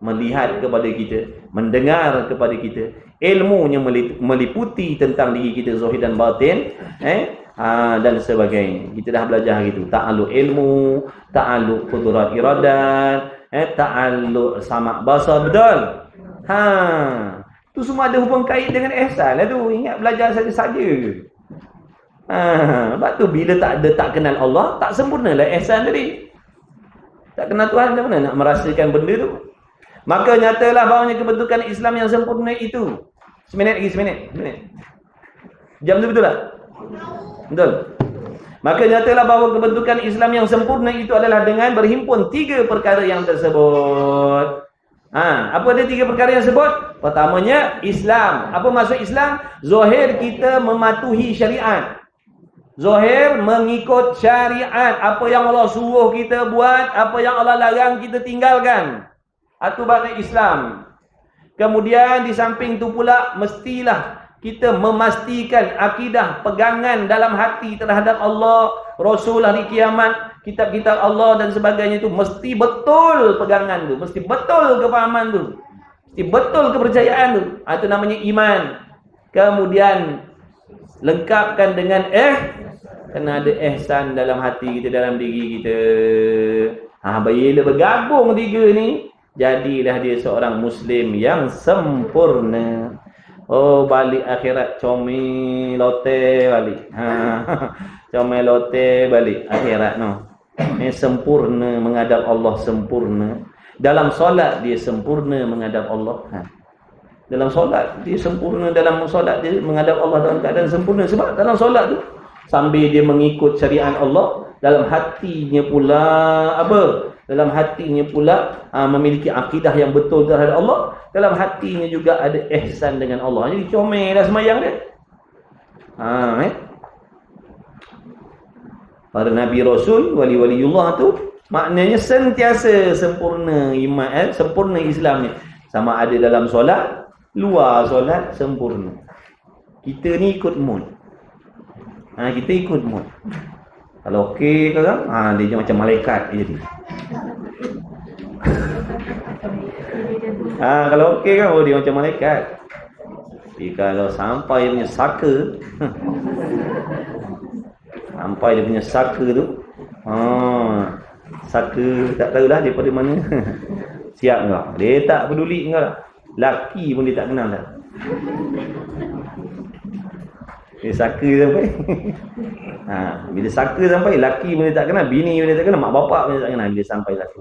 melihat kepada kita, mendengar kepada kita. Ilmunya meliputi tentang diri kita, zahir dan batin, dan sebagainya. Kita dah belajar gitu. Ta'alluq ilmu, ta'alluq qudrat iradat, ta'alluq sama' basar, betul? Tu semua ada hubung kait dengan ihsan lah tu. Ingat belajar saja-saja. Sebab tu bila tak kenal Allah, tak sempurnalah ihsan tadi. Tak kenal Tuhan, macam mana nak merasakan benda tu? Maka nyatalah bahawanya kebentukan Islam yang sempurna itu. Seminit. Jam tu betul tak? Betul. Maka nyatalah bahawa kebentukan Islam yang sempurna itu adalah dengan berhimpun 3 perkara yang tersebut. Apa dia 3 perkara yang sebut? Pertamanya, Islam. Apa maksud Islam? Zahir kita mematuhi syariat. Zahir mengikut syariat. Apa yang Allah suruh kita buat, apa yang Allah larang kita tinggalkan. Itu makna Islam. Kemudian di samping itu pula mestilah kita memastikan akidah pegangan dalam hati terhadap Allah, Rasul, hari kiamat, kitab-kitab Allah dan sebagainya itu mesti betul pegangan tu, mesti betul kefahaman tu, mesti betul kepercayaan tu. Itu namanya iman. Kemudian lengkapkan dengan kena ada ihsan dalam hati kita, dalam diri kita. Bila bergabung 3 ni, jadilah dia seorang Muslim yang sempurna. Balik akhirat comel lote balik. Comel lote balik akhirat sempurna menghadap Allah, sempurna. Dalam solat dia sempurna menghadap Allah. Dalam solat dia sempurna, dalam solat dia menghadap Allah dalam keadaan sempurna. Sebab dalam solat tu sambil dia mengikut syariat Allah, dalam hatinya pula dalam hatinya pula memiliki akidah yang betul terhadap Allah. Dalam hatinya juga ada ihsan dengan Allah. Jadi comel dah semayang dia. Para Nabi Rasul, wali-waliullah tu maknanya sentiasa sempurna iman, sempurna Islam ni. Sama ada dalam solat, luar solat, sempurna. Kita ni ikut mood. Kita ikut mood. Kalau okey kan, dia macam malaikat dia jadi. Kalau okey kan, dia macam malaikat. Tapi kalau sampai dia punya saka, sampai dia punya saka tu, saka tak tahulah daripada mana. Siap enggak? Dia tak peduli enggak. Laki pun dia tak kenal dah. Dia saka sampai. Bila saka sampai, laki pun dia tak kenal, bini pun dia tak kenal, mak bapak pun dia tak kenal. Bila sampai laki,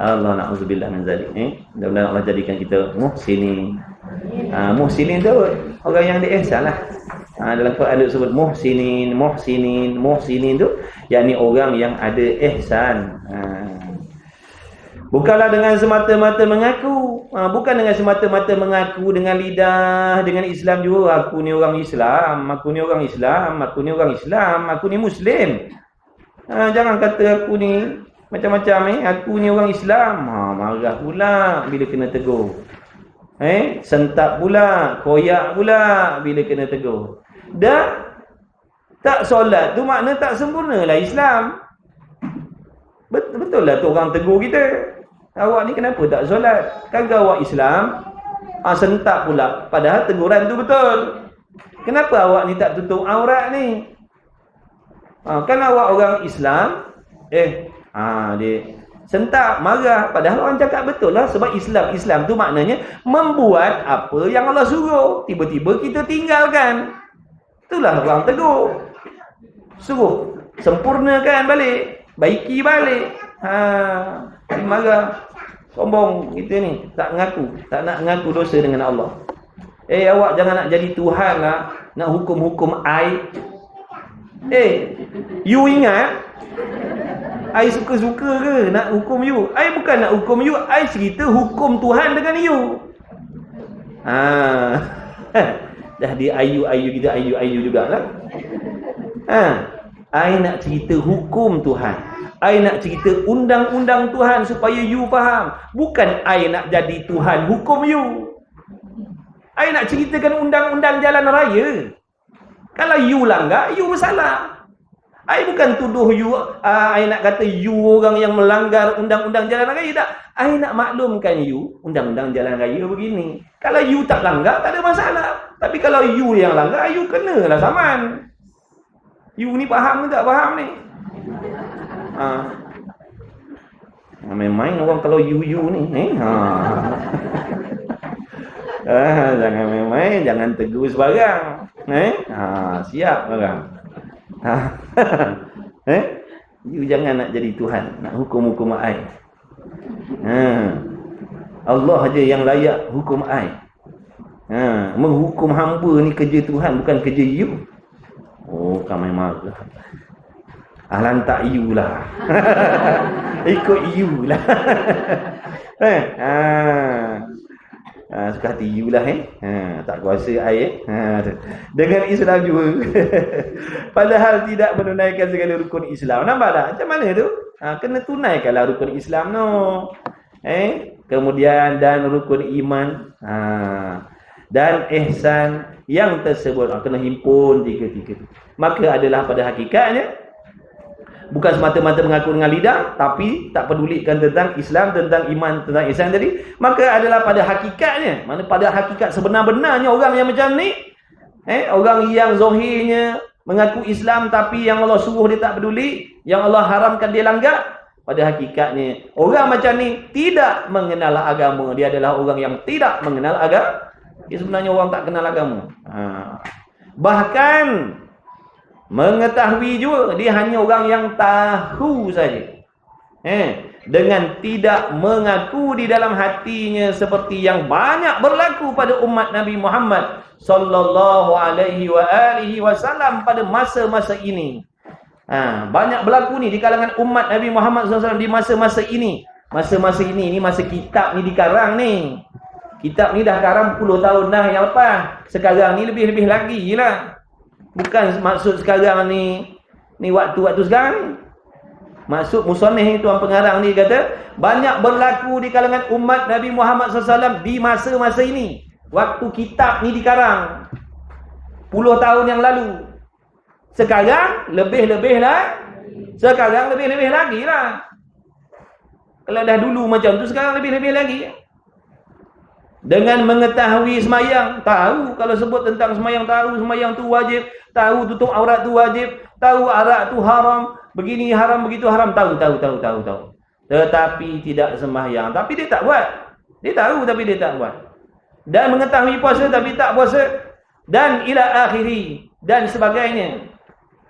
Allah na'udzubillah min zalik. Mudah-mudahan Allah jadikan kita muhsinin. Muhsinin tu orang yang diihsan lah. Dalam Quran disebut muhsinin tu yakni orang yang ada ihsan. Bukanlah dengan semata-mata mengaku. Bukan dengan semata-mata mengaku dengan lidah, dengan Islam juga. Aku ni orang Islam, aku ni orang Islam, aku ni orang Islam, aku ni Muslim. Jangan kata aku ni macam-macam aku ni orang Islam. Marah pula bila kena tegur. Sentak pula, koyak pula bila kena tegur. Dah tak solat tu makna tak sempurnalah Islam. Betul lah tu orang tegur kita. Awak ni kenapa tak solat? Kan awak Islam, sentak pula. Padahal teguran tu betul. Kenapa awak ni tak tutup aurat ni? Kan awak orang Islam, dia sentak, marah. Padahal orang cakap betul lah. Sebab Islam tu maknanya membuat apa yang Allah suruh. Tiba-tiba kita tinggalkan. Itulah orang tegur. Suruh sempurnakan balik, baiki balik. Marah, sombong kita ni, tak nak ngaku dosa dengan Allah. Awak jangan nak jadi Tuhan lah, nak hukum-hukum I. You ingat I suka-suka ke nak hukum you? I bukan nak hukum you, I cerita hukum Tuhan dengan you. Dah dia ayu kita ayu jugalah. I nak cerita hukum Tuhan. I nak cerita undang-undang Tuhan supaya you faham. Bukan I nak jadi Tuhan hukum you. I nak ceritakan undang-undang jalan raya. Kalau you langgar, you bersalah. I bukan tuduh you, I nak kata you orang yang melanggar undang-undang jalan raya. Tak. I nak maklumkan you, undang-undang jalan raya begini. Kalau you tak langgar, tak ada masalah. Tapi kalau you yang langgar, you kenalah saman. You ni faham ke tak faham ni? Main-main orang kalau you ni. Jangan main-main, jangan tegur sebarang. Siap orang. Ha. You jangan nak jadi Tuhan, nak hukum-hukum ai. Allah aja yang layak hukum ai. Menghukum hamba ni kerja Tuhan, bukan kerja you. Oh, kamai marah. Lantak you lah. Ikut you lah. Suka hati you lah tak kuasa I dengan Islam juga. Padahal tidak menunaikan segala rukun Islam. Nampak tak? Macam mana tu? Kena tunaikanlah rukun Islam no. Kemudian dan rukun iman dan ihsan yang tersebut kena himpun tiga-tiga. Maka adalah pada hakikatnya bukan semata-mata mengaku dengan lidah, tapi tak pedulikan tentang Islam, tentang iman, tentang ihsan tadi. Maka adalah pada hakikatnya, mana pada hakikat sebenar-benarnya orang yang macam ni, orang yang zahirnya mengaku Islam tapi yang Allah suruh dia tak peduli, yang Allah haramkan dia langgar. Pada hakikatnya orang macam ni tidak mengenal agama. Dia adalah orang yang tidak mengenal agama. Dia sebenarnya orang tak kenal agama. Bahkan mengetahui juga, dia hanya orang yang tahu saja. Dengan tidak mengaku di dalam hatinya, seperti yang banyak berlaku pada umat Nabi Muhammad sallallahu alaihi wasallam pada masa-masa ini. Banyak berlaku ni di kalangan umat Nabi Muhammad SAW di masa-masa ini. Masa-masa ini masa kitab ni dikarang ni. Kitab ni dah karang puluh tahun dah yang lepas. Sekarang ni lebih-lebih lagi lah. Bukan maksud sekarang ni waktu-waktu sekarang ni. Maksud musannif ni, tuan pengarang ni kata, banyak berlaku di kalangan umat Nabi Muhammad SAW di masa-masa ini. Waktu kitab ni dikarang. Puluh tahun yang lalu. Sekarang lebih-lebih lah. Sekarang lebih-lebih lagi lah. Kalau dah dulu macam tu, sekarang lebih-lebih lagi. Dengan mengetahui semayang, tahu kalau sebut tentang semayang, tahu semayang tu wajib, tahu tutup aurat tu wajib, tahu arak tu haram, begini haram, begitu haram, tahu. Tetapi tidak semayang, tapi dia tak buat. Dia tahu tapi dia tak buat. Dan mengetahui puasa tapi tak puasa. Dan ila akhiri dan sebagainya.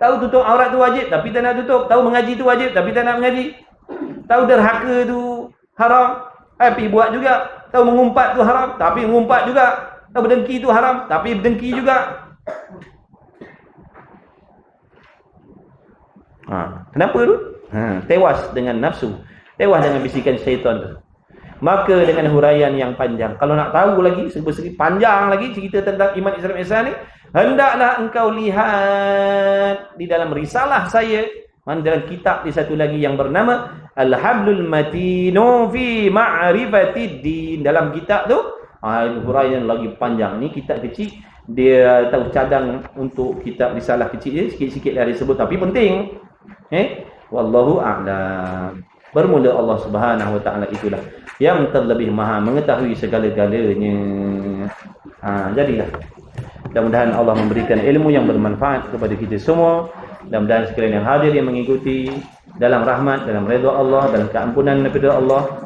Tahu tutup aurat tu wajib tapi tak nak tutup, tahu mengaji tu wajib tapi tak nak mengaji. Tahu derhaka tu haram, tapi buat juga. Tahu mengumpat tu haram, tapi mengumpat juga. Tahu berdengki tu haram, tapi berdengki juga. Kenapa tu? Tewas dengan nafsu. Tewas dengan bisikan syaitan tu. Maka dengan huraian yang panjang, kalau nak tahu lagi, segi panjang lagi cerita tentang iman Islam ihsan ni, hendaklah engkau lihat di dalam risalah saya, dalam kitab di satu lagi yang bernama Al-Hablul Matinu fi Ma'rifatid Din. Dalam kitab tu huraian lagi panjang. Ni kitab kecil, dia tahu cadang untuk kitab risalah kecil je, sikit-sikit dah disebut tapi penting. Wallahu a'lam. Bermula Allah Subhanahu wa taala itulah yang terlebih maha mengetahui segala-galanya. Jadilah mudah-mudahan Allah memberikan ilmu yang bermanfaat kepada kita semua. Mudah-mudahan sekalian yang hadir yang mengikuti dalam rahmat, dalam redha Allah, dalam keampunan daripada Allah,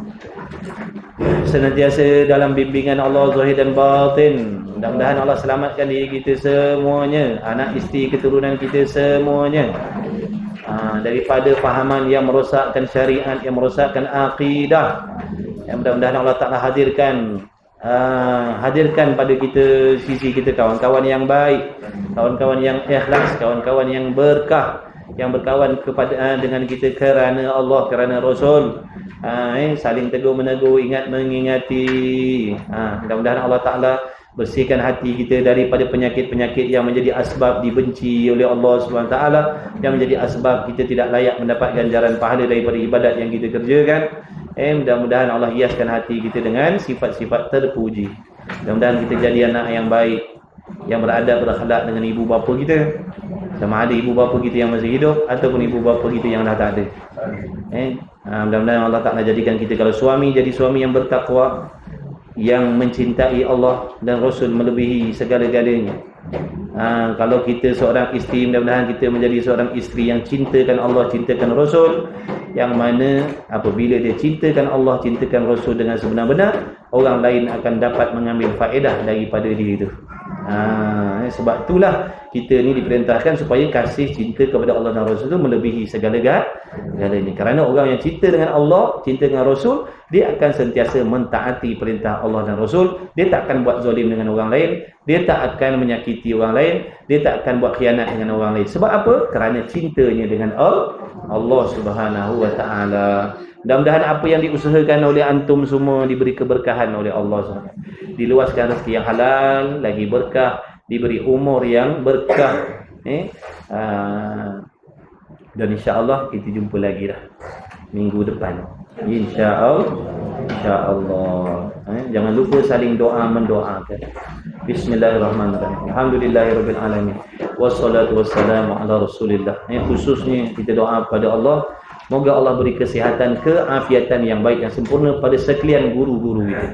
senantiasa dalam bimbingan Allah zahir dan batin. Mudah-mudahan Allah selamatkan diri kita semuanya, anak isteri keturunan kita semuanya, daripada fahaman yang merosakkan syariat, yang merosakkan akidah. Mudah-mudahan Allah Ta'ala hadirkan pada kita, sisi kita, kawan-kawan yang baik, kawan-kawan yang ikhlas, kawan-kawan yang berkah, yang berkawan kepada dengan kita kerana Allah, kerana Rasul. Saling tegur menegur, ingat mengingati. Mudah-mudahan Allah Ta'ala bersihkan hati kita daripada penyakit-penyakit yang menjadi asbab dibenci oleh Allah SWT, yang menjadi asbab kita tidak layak mendapat ganjaran pahala daripada ibadat yang kita kerjakan. Mudah-mudahan Allah hiaskan hati kita dengan sifat-sifat terpuji. Mudah-mudahan kita jadi anak yang baik, yang beradab, berakhlak dengan ibu bapa kita, sama ada ibu bapa kita yang masih hidup ataupun ibu bapa kita yang dah tak ada. Mudah-mudahan Allah Ta'ala jadikan kita kalau suami, jadi suami yang bertakwa, yang mencintai Allah dan Rasul melebihi segala-galanya. Kalau kita seorang isteri, mudah-mudahan kita menjadi seorang isteri yang cintakan Allah, cintakan Rasul, yang mana apabila dia cintakan Allah, cintakan Rasul dengan sebenar-benar, orang lain akan dapat mengambil faedah daripada diri itu. Sebab itulah kita ni diperintahkan supaya kasih cinta kepada Allah dan Rasul itu melebihi segala-galanya. Kerana orang yang cinta dengan Allah, cinta dengan Rasul, dia akan sentiasa mentaati perintah Allah dan Rasul. Dia tak akan buat zalim dengan orang lain, dia tak akan menyakiti orang lain, dia tak akan buat khianat dengan orang lain. Sebab apa? Kerana cintanya dengan Allah Subhanahu wa taala. Mudah-mudahan apa yang diusahakan oleh antum semua diberi keberkahan oleh Allah SWT. Diluaskan rezeki yang halal, lagi berkah, diberi umur yang berkah. Dan insya-Allah kita jumpa lagi dah minggu depan. Insya-Allah. Jangan lupa saling doa mendoakan. Bismillahirrahmanirrahim. Alhamdulillahirabbil alamin. Wassalatu wassalamu ala Rasulillah. Khususnya kita doa kepada Allah, moga Allah beri kesihatan, keafiatan yang baik, yang sempurna pada sekalian guru-guru kita.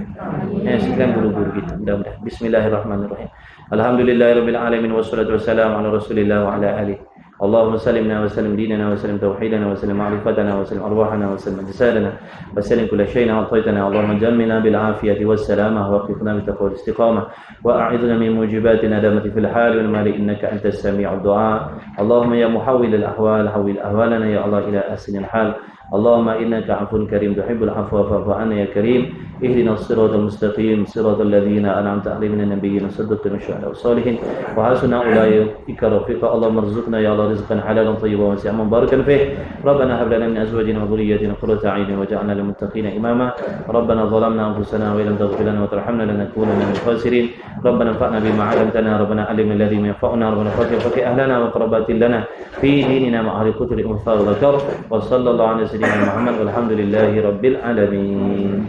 Sekalian guru-guru kita. Mudah-mudahan. Bismillahirrahmanirrahim. Alhamdulillahirabbil alamin wassalatu wassalamu ala Rasulillah wa ala alihi. Allahumma sallimna wa sallim dinana wa sallim tauhidana wa sallim ma'rifatana wa sallim arwahana wa sallim jasadana wa sallim kulla shay'in a'taytana. Allahumma jammilna bil afiyati was salamah wa qifna bi taqwa wal istiqamah wa a'idna min mujibati nadamati fil hal wal mali innaka antas sami'ud du'a. Allahumma ya muhawwil al ahwal hawwil ahwalana ya Allah ila ahsanil hal. Allahumma innaka 'afuwun karim tuhibbul 'afwa fa'fu 'anna ya karim. Ihdinas siratal mustaqim siratal ladzina an'amta 'alaihim minan nabiyyin wasiddiqin wasyuhada'i wassalihin wa hasuna ulaika rafiqa. Allahumma arzuqna ya Allah rizqan halalan thayyiban wasi'an mubarakan fih. Rabbana hab lana min azwajina wa dhurriyyatina qurrata a'yunin waj'alna lil muttaqina imama. Rabbana zalamna anfusana wa illam taghfir lana wa tarhamna lanakunanna minal khasirin. Rabbana anfa'na bima 'allamtana. Rabbana 'allimna alladhi yanfa'una. Rabbana faqih ahlana wa qarabatin lana fi dinina ma ahli qutri umthal dzakar. Wa sallallahu ala sayyidina Muhammad walhamdulillahi rabbil alamin.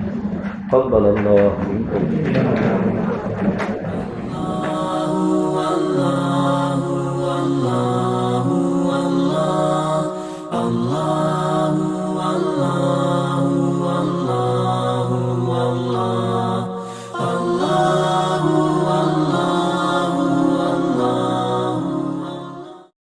Taqabbalallahu minkum.